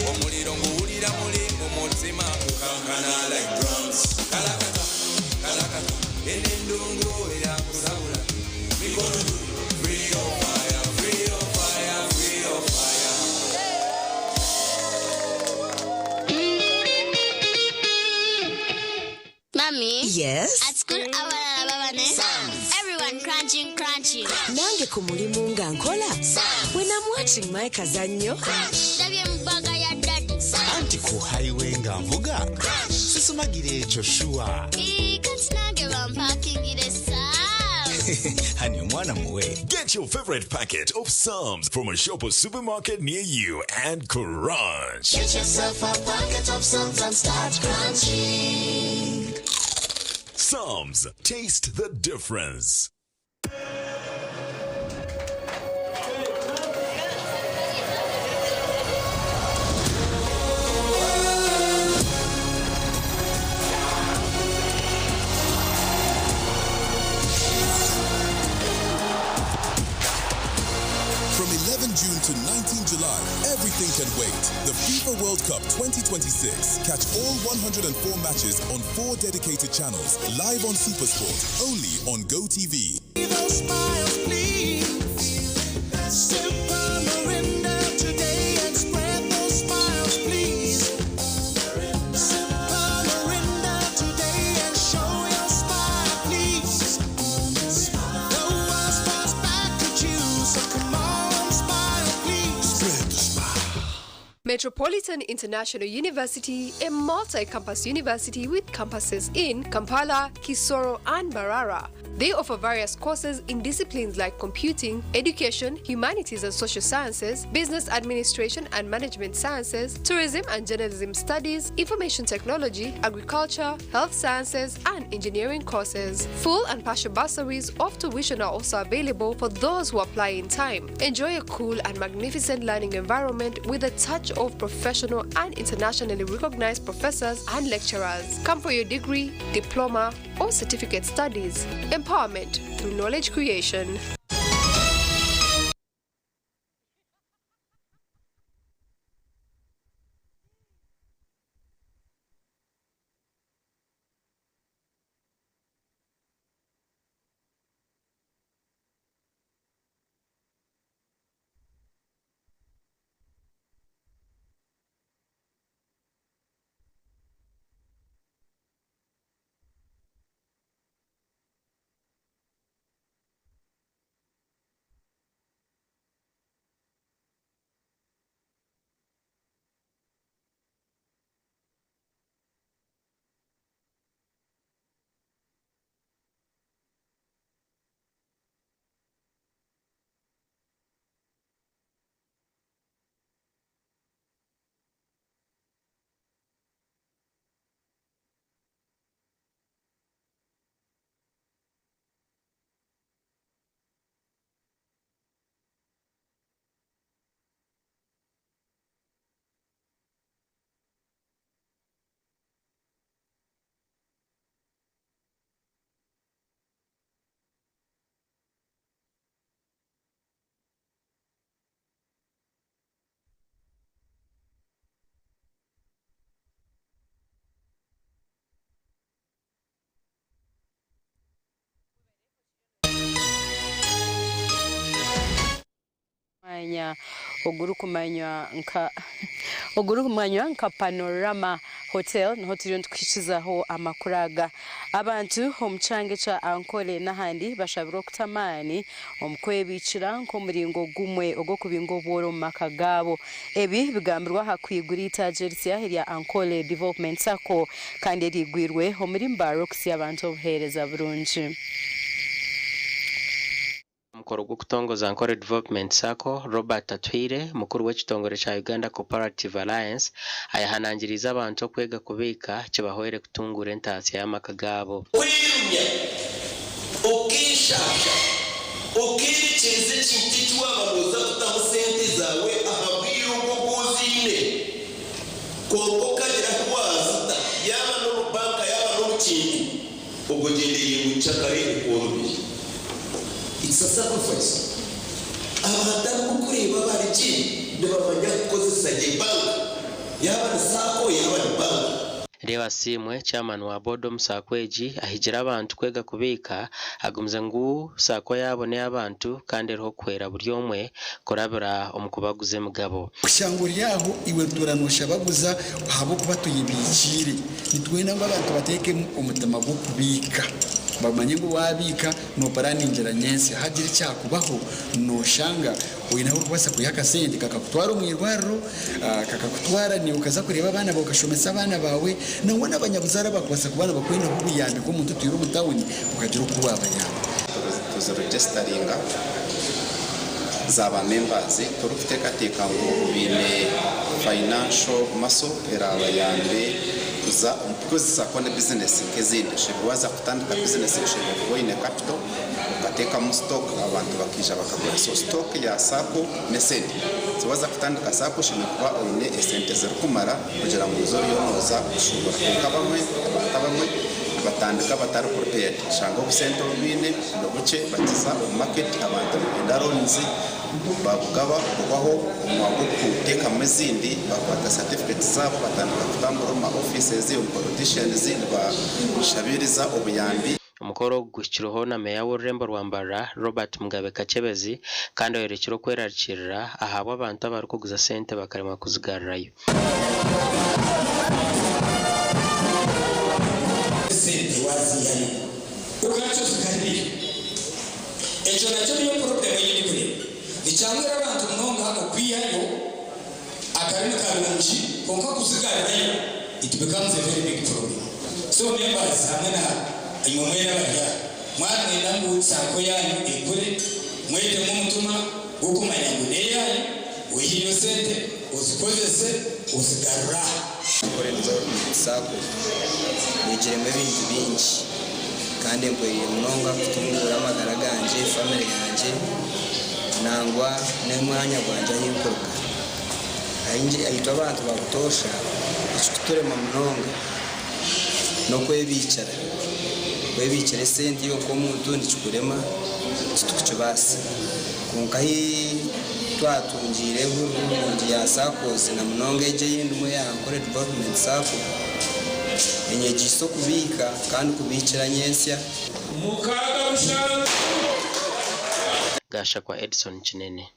Omuliro nguwulira mulingo mutima kukankana like drums. Kalakata, kalakata. Enendungu eyakusabula. Mikono free of fire, free of fire, free of fire. Mommy? Yes? At school, everyone crunching. Nange ku mulimu nga nkola. When I'm watching my kazanyo. Anti ku highway nga mvuga. Sisumagire ekyo shuwa. Honey, mwana muwe. Get your favorite packet of Psalms from a shop or supermarket near you and crunch. Get yourself a packet of Psalms and start crunching. Psalms, taste the difference. From 11 June to 19 July, everything can wait. The FIFA World Cup 2026. Catch all 104 matches on 4 dedicated channels, live on SuperSport, only on GoTV. Smiles, please. Metropolitan International University, a multi-campus university with campuses in Kampala, Kisoro, and Mbarara. They offer various courses in disciplines like computing, education, humanities and social sciences, business administration and management sciences, tourism and journalism studies, information technology, agriculture, health sciences, and engineering courses. Full and partial bursaries of tuition are also available for those who apply in time. Enjoy a cool and magnificent learning environment with a touch of professional and internationally recognized professors and lecturers. Come for your degree, diploma, or certificate studies. Empowerment through knowledge creation. oguru kumanywa nka Panorama Hotel niho turiyo tukishizaho amakuraga abantu omuchange cha Ankole n'ahandi bashabira okutamani omukwebicira nko muringo gumwe ogo kubingo bworo makagabo ebi bigambirwa hakwigurita jerisi ya Ankole Development Sacco kandi rigwirwe omurimba kusi abantu obuhereza burungi. Mukoro gwo kutongoza Ankole Development Sacco Robert Atwire mukuru w'ekitongore cha Uganda Cooperative Alliance ayahanangiriza abantu kwega kubika kibahoere kutungura entasi y'amaka gabo kwirumya okishasha okirikize kintu abaroza kutamu sente zawe ahabwiro gogozine koko kagira kwazita yaba no banka yaba no kintu ogogendeye mu cyakare ko it's a sacrifice. Abadamu kureba bariki ndabamanya kukozesa bank yaba sako yaba bank. Reba simwe chairman wa board omusakweji ahigira abantu kwega kubika agumza ngu sako yabone abantu kandi roho kwera buri omwe korabira omukubaguze mugabo kushanguri yaho iwe turanosha baguza habo kuba tuyibikire nitwena ngo abantu bateke umutima go kubika bamanye ngo wabika no paraninjira nyense hagira cyakubaho no shanga winaho kubasa kuyaka sente kakakutwara umwirwaro kakakutwara ni ukaza kureba abana bakashomesa abana bawe nawe n'abanyabuzara bakubasa kubana bakwenda kubiyambi ko muntu tuyiro mutawuni ukagira kuba abanyama tuzo registeringa zaba members turufiteka ngo bine financial muscle era abayambe za umukozi sakone business kezinde shebuwaza kutandika business shebuwa ine capital ukateka mu stock abantu bakija bakagura so stock ya sako mesedi ziwaza kutandika sako shimekuba one esente zirikumara kugira ngo zo yonoza ushobora kukabamwe abatabamwe batandika batari prepared shanga ubusente bine no buce batiza market abantu endaronzi babugaba kubaho umwago kuteka mezindi bafata certificate zabo batandika kutambura ma offices yo politicians bashabiriza obuyambi umukoro gushiroho na meya w'ururembo rwambara Robert Mugabe Kachebezi kandi yerekiro kwerarikirira ahabo abantu abari kuguza sente bakarema kuzigarirayo sente waziyayo ukacho zikariye ejo nacho niyo problem y'ikuri nicangura abantu mnonga okwiyayo atari karungi konka kuzigarirayo it becomes a very big problem. So members hamwe na imwe n'abarya mwana nangu sako yanyu ekore mwete mu mutuma gukumanya nguneya uyiyo sente uzikozese uzigarura korenzo sako nigiremo ibintu bingi kandi mpoye mnonga kutungura amagara ganje family yanje nangwa n'umwanya gwanje y'inkorwa ayinje ayitwa abantu bagutosha ikutore mu mnonga no kwebicara sente yo ko muntu ndikurema tutukibasi kunkahi twatungire nk'urundi ya sakoze na mnonga eje yindumo ya kore development sako enyegiso kubika kandi kubicara nyensya mukaga bushanga gasha kwa Edson Kinene.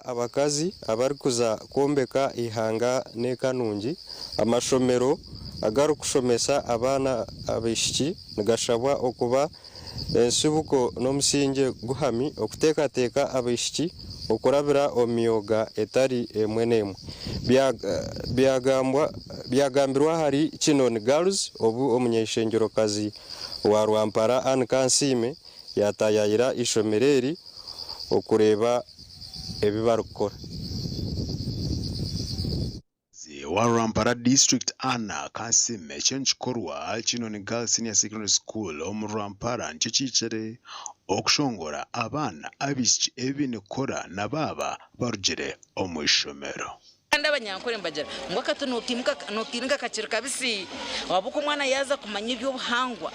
Abakazi abari kuza kombeka ihanga nekanungi amashomero agaru kushomesa abana abishiki nigashabwa okuba ensibuko n'omusinge guhami okuteekateka abishiki okurabira omyoga etari emwenemwe byagambirwa hari Kinoni Girls obu omunyeshengerokazi wa Rwampara Anne Kansime yatayayira ishomereri okureba ebibarukora wa Rwampara District Anna Kansime chenchikorwa Kinoni Girls Senior Secondary School omu Rwampara nicyo cyicare okushongora abana abishiki ebinikora na baba barugire omu ishomero kandi abanyankore mbagera ngo katunokimuka kaciro kabisi wabuko umwana yaza kumanya ibyo buhangwa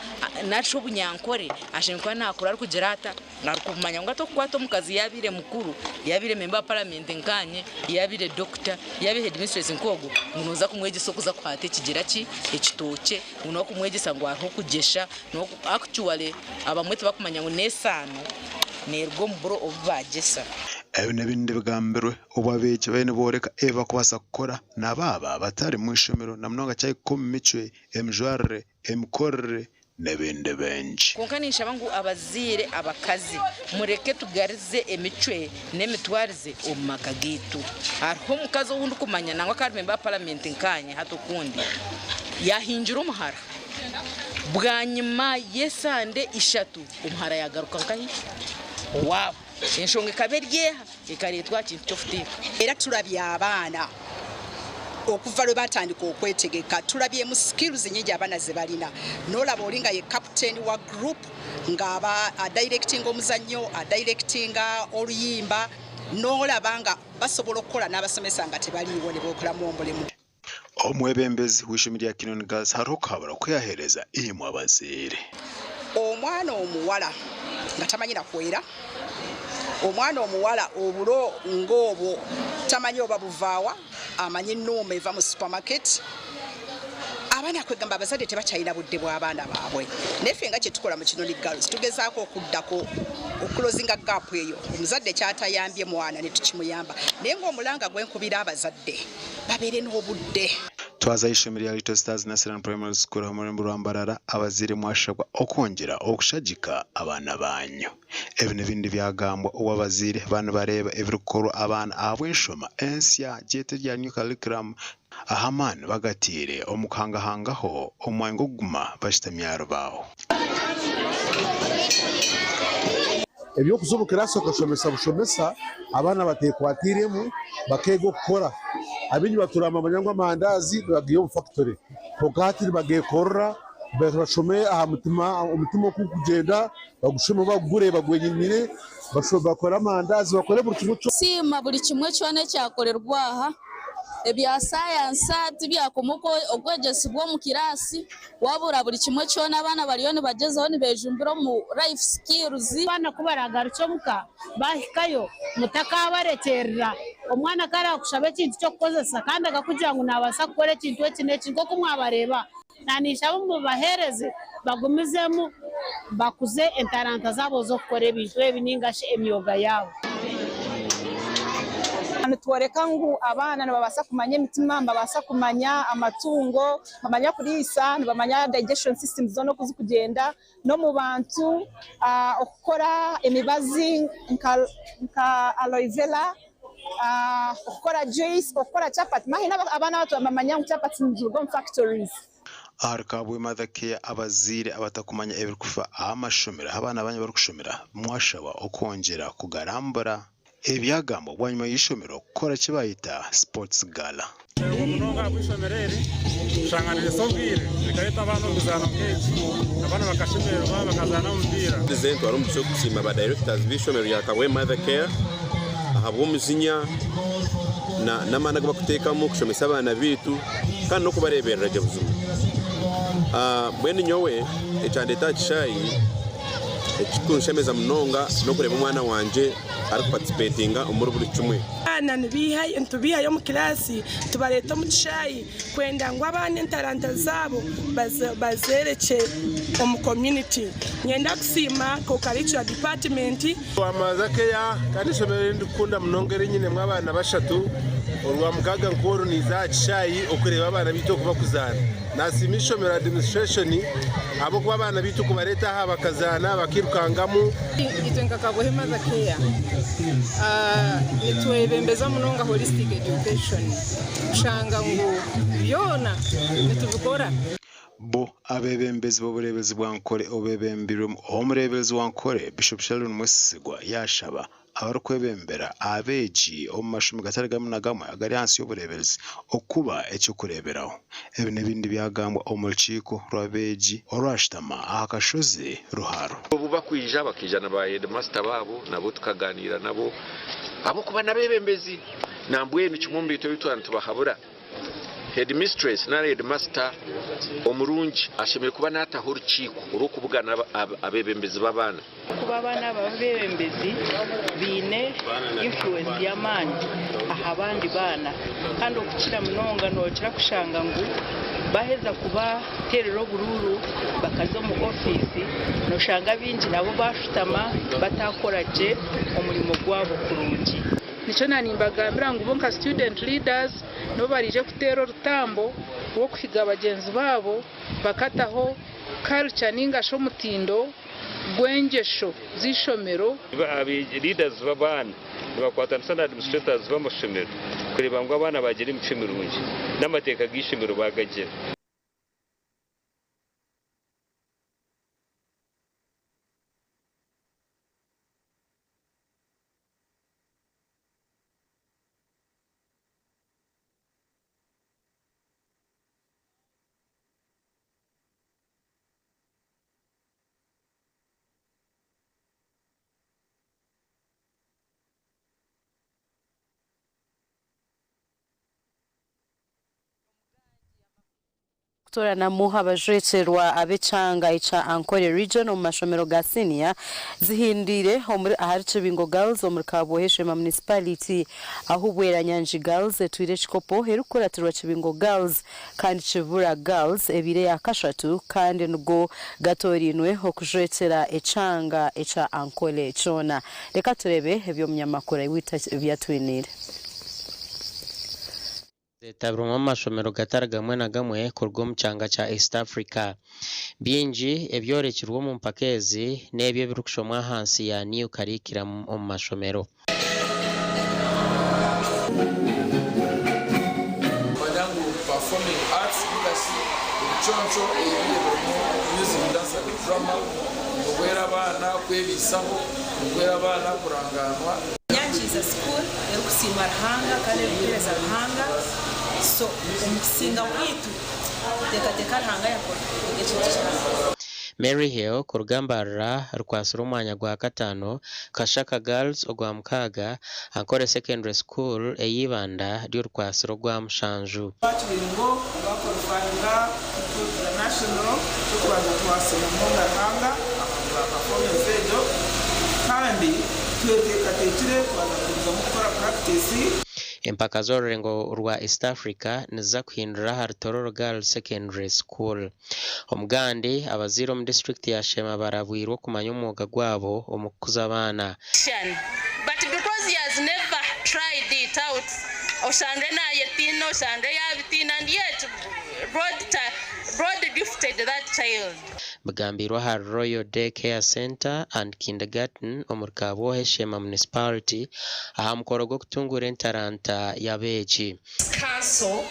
naco bunyankore ashinkwa nakora ari kugerata narukumanya ngo atokwato mukazi yabire mukuru yabire member parliament nkanye yabire doctor yabire headmistress nkogo munoza kumwegisa kuza kwate kigiraki ekitoke uno kumwegisa ngo aho kugesha no actually abamwete bakumanya ngo nesano nerwo mburo obagesa n'ibindi bigambirwe ubabeke bene boreka eva kubasa gukora nababa batari mu ishomero na mnonga cyayi ko micwe emjware emkorre n'ibindi benshi konkanisha bangu abazire abakazi mureke tugarize emicwe n'emitwarize omumakagitu ariho mukazi wundi kumanya nangwa kandi member parliament nkanye hatukundi yahinjira umuhara bwanyuma yesande ishatu umuhara yagaruka nkahi wow enshonga kaberyeha ikaretwa kintu cyo futika era turabye abana okuva lwe batandika okwetegeka tulabye mu skills nyingi abana ze balina nolaba olinga ye captain wa group ngaba directing omuzannyo directing oluyimba nolaba nga basobola okukola n'abasomesa nga tebaliiwo ne bokola mu omulimu omwebembezi w'ishomero rya Kinoni Girls hariho kabura kuyahereza imwe abazire omwana omuwala nga tamanyira kwera omwana omuwala obulo ng'obwo tamanyi oba buvaawa amanyi ennuuma eva mu supermarket abaana kwegamba abazadde tebakyalina budde bw'abaana baabwe neffe nga kyetukola mu Kinoni Girls tugezaako okuddako okulozinga gap eyo omuzadde kyatayambye mwana ne tukimuyamba naye ng'omulanga gwenkubira abazadde babeere n'obudde twaza ishomero rya Little Stars National Primary School mu Rwambarara abazire mwashagwa okongera okushagika abana banyu ebi n'ibindi byagambwa uwabazire bana bareba ebirukoro abana abwenshoma ensya jete rya new curriculum ahamana bagatire omukangahangaho omwango guma bashitamyaro bawo ebyo kusobokera sokashomesa bushomesa abana batekwatiremu bakego gukora abinyi baturama amanyangwa amandazi bagiye mu factory kokatiri bagekorra bashome aha umutima kugenda bagushema bagure bagwenyimire bakora amandazi bakore buri kimwe sima buri kimwe cyone cyakorerwa aha ebya science tibyakomuko ogwegesi bwo mu kirasi wabura buri kimwe cyone abana bariyo ne bagezeho ni bejumbiro mu life skills bana kubaragarucyo muka bahikayo mutaka barekerera omwana kara kushabe kintu cyo kukozesa kandi agakugira ngo nabasa gukora ikintu kineki ngo kumwabareba nanisha mu bahereze bagumizemo bakuze entaranta zabo zo gukora ibintu ebiningashe emyoga yawo Nitworeka ngo abana nibabasa kumanya imitima, babasa kumanya amatungo, bamanya kurisa, bamanya digestion system zo no kugenda no mu bantu okukora emibazi nka aloe vera, okukora juice, okukora chapati. Mahina abana batu bamanya chapati mu factories. Arkabu madake abazire abatakumanya ebirikufa amashomera abana banye barikushomera mwashaba okongera kugarambura ebyagambo bwanyuma y'ishomero kukora kibayita sports gala. Umunonga kwishomereri shanganire sobwire bikahita abantu bizana keji abana bakashemerwa bakazana umbira dizento ari umuco gushima ba directors b'ishomero yakawe mother care ahabwo umuzinya namanaga bakutekamo kushomesa abana bitu kandi no kubarebera je buzuma mwene nyowe ecande tacishayi ekikunshemeza munonga no kureba umwana wanje ari participatinga umuri buri kimwe ana ntubiha yo mu klasi tubareta mu cishayi kwenda ngo abana entaranta zabo bazereke mu community nyenda kusima ko culture department amaza keya kandi shomero ndikunda munongere nyine mwabana bashatu urwa mukaga nkoro niza cishayi okureba abana bito kuba kuzana nasimishomero administration abo kuba abana bito kubareta ha bakazana bakirukangamu itwenga kabohema zakeya nitwebembeza munonga holistic education shanga ngo yona nitubikora bo abebembezi b'uburebezi bwankore obebembiro omurebezi wankore Bishop Sharon Musigwa yashaba abarukwebembera abeji omashumi gataragamunagamo agari hansi y'uburebezi okuba ekyo kureberaho ebe nebindi byagambwa omulchiko rwabeji orwashtama akashoze ruharo buba kwija bakijana ba headmaster babo nabo tukaganira nabo abo kuba nabebembezi nambwenu kimumbito bitwantu bahabura headmistress na headmaster omurungi ashemeye kuba nataho urukiko urukubugana abebembezi babana kuba abana babebembezi bine influence y'amani aha abandi bana kandi okukira munonga nokira kushanga ngo baheza kuba terero bururu bakaza mu office noshanga bingi nabo bashutama batakoraje omulimo gwabo kurungi nico nanimbagambira ngo bonka student leaders no barije kutero rutambo wo kwiga abagenzi babo bakataho culture ningasho mutindo gwengesho zishomero abi leaders babana bakwatansana administrators bamashomero kureba ngo abana bagira imifimirungi n'amateka gishimiro bagagera na muha bajwecerwa abecanga ica Ankole region mu mashomero ga senior zihindire omuri aharice bingo girls omuri kaboheshe ma municipality aho bwera nyanji girls etwire chikopo herukora turwa chibingo girls kandi chivura girls ebire yakashatu kandi nugo gatorinwe okujwecera ecanga ica Ankole chona reka turebe ebyo munyamakuru wita byatwinire Tabruma mashomero gatara gamwe na gamwe kurwo mucanga cha East Africa binji ebyorekirwo mu mpakezi nebyo birukushomwa hansi ya new curriculum mu mashomero Madangu performing arts leadership choncho music dance and drama ubwera bana kwebisaho ubwera bana kuranganwa Nyanjiza school erukusima hanga kandi erukireza hanga so umusinga witu teka hanga yakora Mary Hill ku rugamba rwasura umwanya gwa gatano Kashaka Girls ogwa mukaga Ankole Secondary School eyibanda ryo rwasura rwa Mushanju Bachiringo bakorfanga ku national tukwaza twasema monga hanga performance ejo kandi twetekatechire twaza kuza gukora practice empaka z'orurengo rwa East Africa niza kuhindura Hartororo Girls Secondary School omugandi abaziro mu district ya Shema barabwirwa kumanya umwuga gwabo omukuza abana but because he has never tried it out oshange naye tino oshange yabitina and yet broad gifted that child. Bagambirwa ha Royal Day Care Center and Kindergarten omurkabo heshema municipality aha mukoro gwo kutungura entaranta yabeji. Council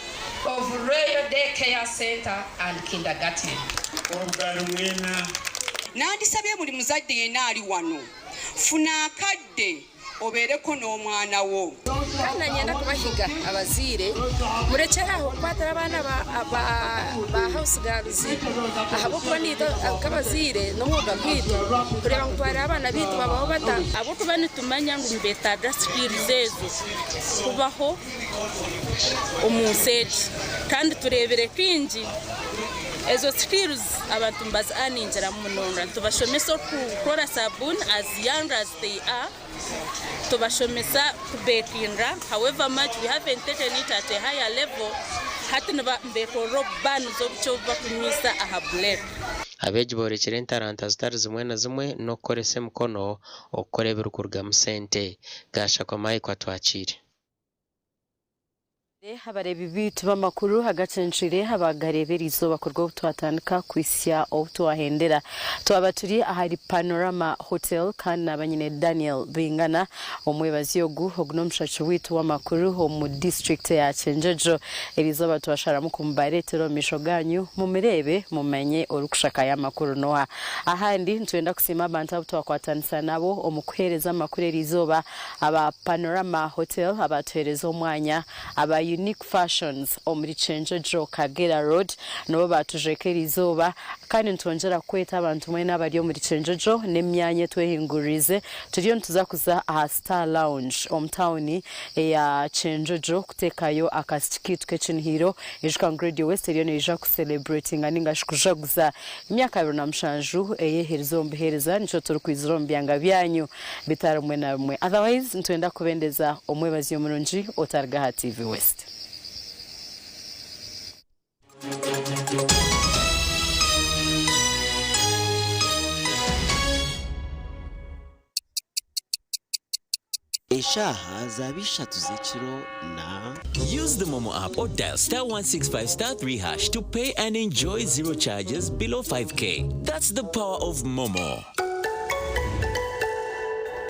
of Royal Day Care Center and Kindergarten. Nandisabye buli muzadde yenna ali wano funa akadde obeereko n'omwana wo. Kana nyenda kubahiga abaziire murekeraho kwatara abana ba house girls ahabo kwanito akabaziire n'omwoga kwitu kureba ngutwara abana bitu babaho bata abo kuba nitumanya ngo mbeta skills ezo kubaho omuseti kandi turebere kwingi ezo skills abantu mbaza aninjira munonga tubashomesa kukora sabuni as young as they are tubashomesa kubekinga however much we haven't taken it at a higher level hati mbekoro banu zo bakunyisa aha black abeji borekere entaranta zitari zimwe na zimwe no korese mukono okukorebera kurga musente gasha kwa mai kwa twakire habarebi bitu b'amakuru hagacenshire habagarebera izuba kurwo twatandika kwisya obutwahendera twaba turi ahari Panorama Hotel kandi abanyine Daniel Beingana omwebazi yogu ognomshacho witu w'amakuru mu district ya Kyenjojo erizoba twashara mu kumbaretero mishoganyu mu mirebe mumenye orukushaka y'amakuru noha ahandi ntwenda kusima abantu abutwakwatanisa nabo omukwereza amakuru erizoba aba Panorama Hotel abatwereza omwanya aba Unique Fashions omuri Kyenjojo Kagera Road no batujekera izoba kandi ntwongera kweta abantu mwe n'abari muri Kyenjojo n'emyanye twehingurize turiyo tuzakuza aha Star Lounge omtown ya Kyenjojo kutekayo akastikit kecinhiro ejka Radio West eriyo neja ku celebrating aninga shikujaguza imyaka 27 eyeherizo mbihereza nico turi kwiziro mbyanga byanyu bitaro mwe na mwe otherwise ntwenda kubendeza omwebazi omurunji otarga TV West. Eshaha zabisha tuzekiro na use the Momo app or dial *165*3# to pay and enjoy zero charges below 5k. That's the power of Momo.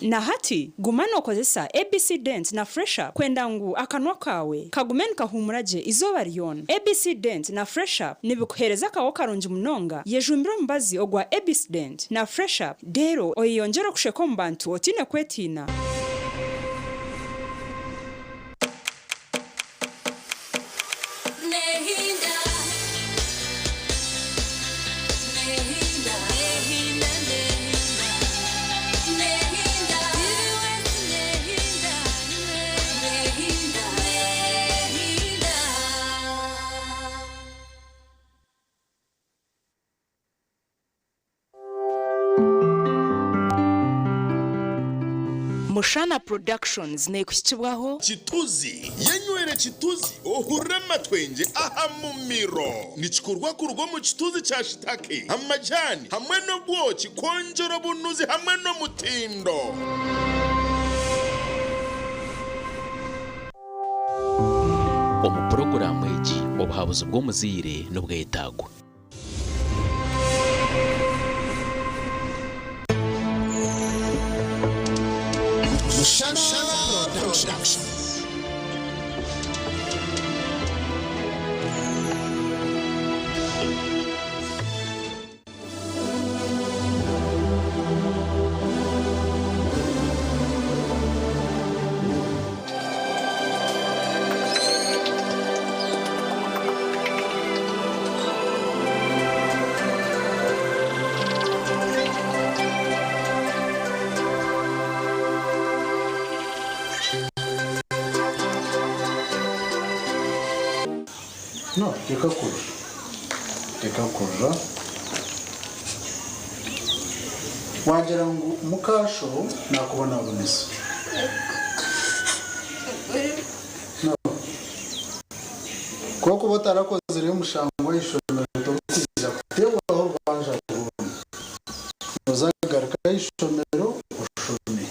Na hati gumano kozesa ABC Dent na Fresher kwenda ngu akanwa kawe kagumeni kahumuraje izoba rion ABC Dent na Fresher nibikuhereza kawo karonji munonga yejumbiro mbazi ogwa ABC Dent na Fresher dero oyiyongera kusheko mbantu otine kwetina Mushana Productions nekushibwaho Chituzi yenywere Chituzi ohurema twenje aha mumiro nichikurwa kurwo mu Chituzi cha shitake amajani hamwe no bwoki konjoro bunuzi hamwe no mutindo omu programu egi obuhabuzi bw'omuzire n'obwetagwa Shana Production. No, teka kurra wagira ngo mukasho nakubona abonesa no koko batarakoze rero mushangwa ishomero tokwiza kutewa aho rwanja kubona uzagaruka ishomero ushome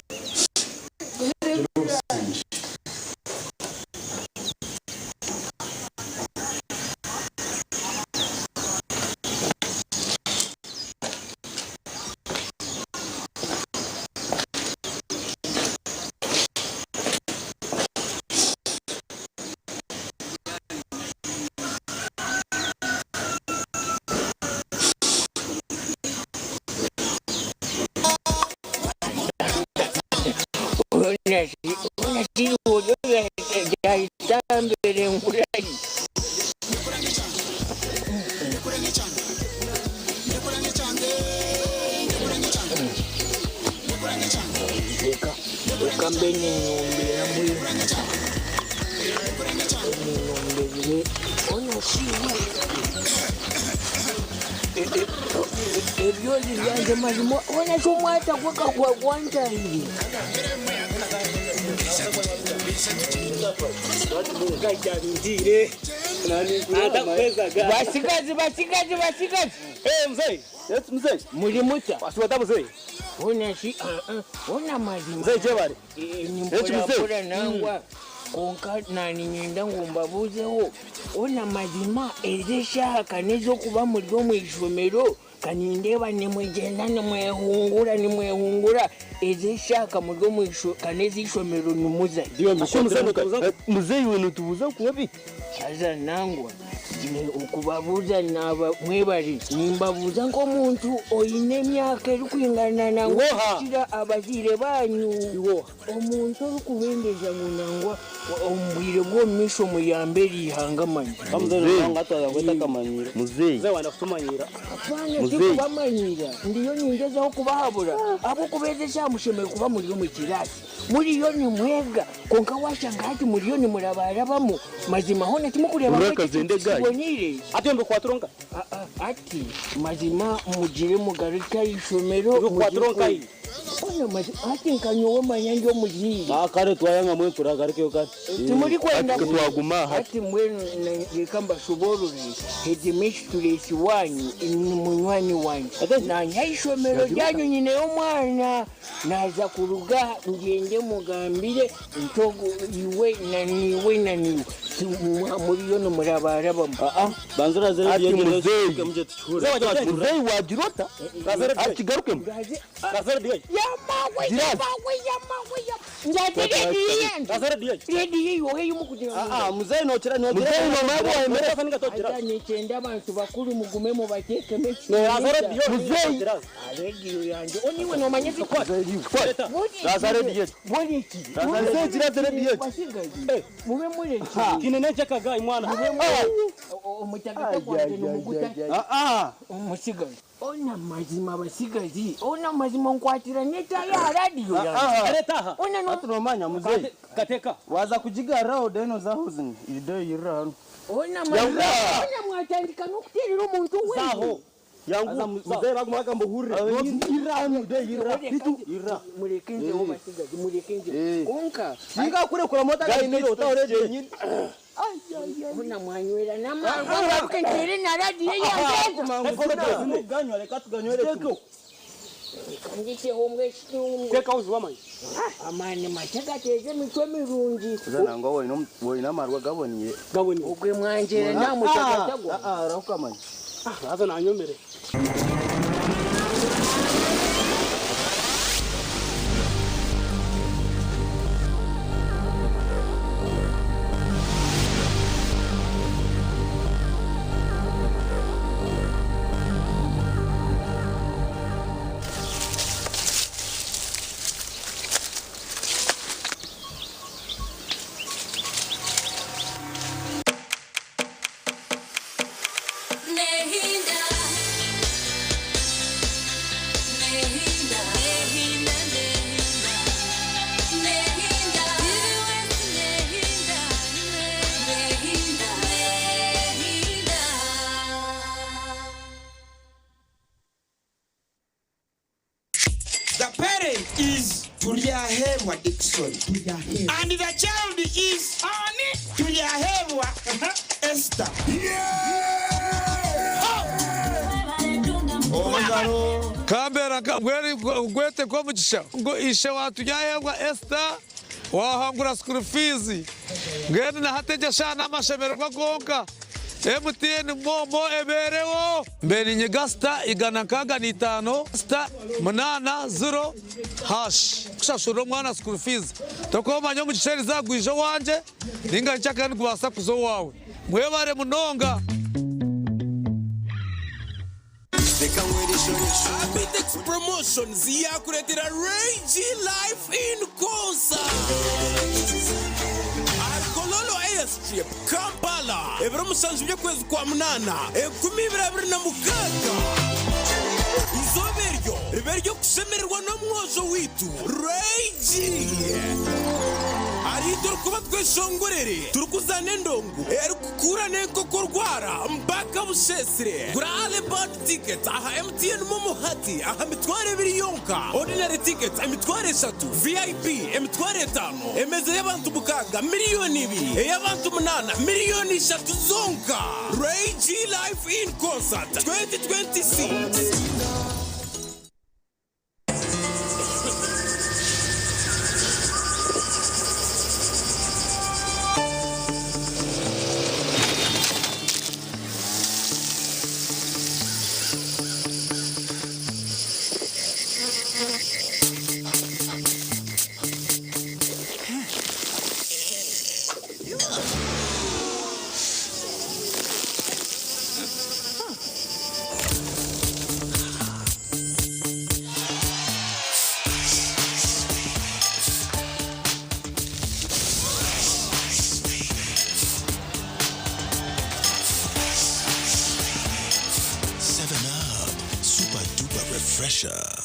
Mzee, mulimuta. Wasiwata mzee. Ona maji. Mzee jebari. Nimpora nangwa. Konka nani nyenda ngumbabuzeho. Ona mazima ezesha kanezo kuba mulyo mwishomero. Kanindeba nimwegenda nimwehungura ezesha kamulyo mwisho kanezi ishomero numuza. Ndio mzee wenu tubuza kubi. Aza nangwa. Ukubabuza naba mwebali nimbabuza ngo muntu oyine emyaka eri kwingana nangwa kira abazire banyu omuntu okubendeza ngunangwa ombwire bwo misho muyambe lihangamanya amuzero ngatwa kweta kamanyira muzee wana kutumanyira muzee bamanyira ndiyo ningezaho kubahabura abo kubezesha mushemeye kuba muri mu kirasi muri yo ni mwega konka washanga hati muri yo ni murabarabamo mazima hone timukureba bonire atembe kwaturonka ati mazima mugire mugarika ishomero kwaturonka yi ona mazima ati nkanyo wamanyanje omujiri kare twayanga mwe kuragarike kati timuri kwenda twaguma ati mwenu ngikamba shuboruri hedimishi tulesi wanyu ni munywani wanyu na nyayishomero ryanyu nyine yo mwana naza kuruga ngende mugambire ntogo iwe na niwe muri yo no murabaraba banzura zere yegeze muje tuchure muzee wajirota ati garuke yamawe ndati yohe yumukugira muzee no kira no muzee no mabo emera fanika tokira nitenda abantu bakuru mugume mu bakeke mechi muzee radio yanje oniwe no manyezi kwa radio boniki muzee kira radio mube muri kinene chakaga imwana omutagata kwanje no muguta umusigazi ona mazima basigazi ona mazima nkwatira neta ya radio ya areta ona no aturomanya muzee kateka waza kujigara odeno za housing ido yirano ona mazima ona mwatandika nokutirira umuntu we zaho yangu muzee bagumaka mbuhure irano de ira bitu ira murekenze wo basigazi murekenze konka singa kure kura mota ga ine utaoreje nyine una mwanywera namanga kentere na radio yangu ganywale katuganywele tu kanjike homwe shtumwe teka uzwamanye amane mateka teze mitwe mirungi zana ngo woina marwa gaboniye ukwe mwanjera namutagatago rahukamanye aza nanyomere is Tuliahewa Dixon. And the child is Tuliahewa Esther. Kambera gwete kwa mchisha ngo ishe watu yahewa Esther wahangura school fees ngene na hateja shana amashemero kwa gonka MTN momo eberewo mbeni nyegasta igana kaga ni 5 sta manana 0 hash kushashuro mwana school fees tokoma nyo muchisheri zagwijo wanje ninga nchaka ngwasa kuzo wawe mwebare munonga Promotions yakuretera Rage Life in Concert. Kololo Airstrip Kampala ebiro musanju byekwezi kwa munana 2026 izoberyo riberyo kusemererwa n'umwozo witu Rage ari turkuba tweshongorere turkuzane ndongo erukukura nenkoko rwara mpaka busesire gurale bad ticket aha MTN momo hati aha mitware biri yonka ordinary ticket emitware 3 VIP emitware 5 emeze y'abantu bukaga miliyoni 2 y'abantu 8 miliyoni 3 zonka Rage Life in Concert 2026. Super duper refresher.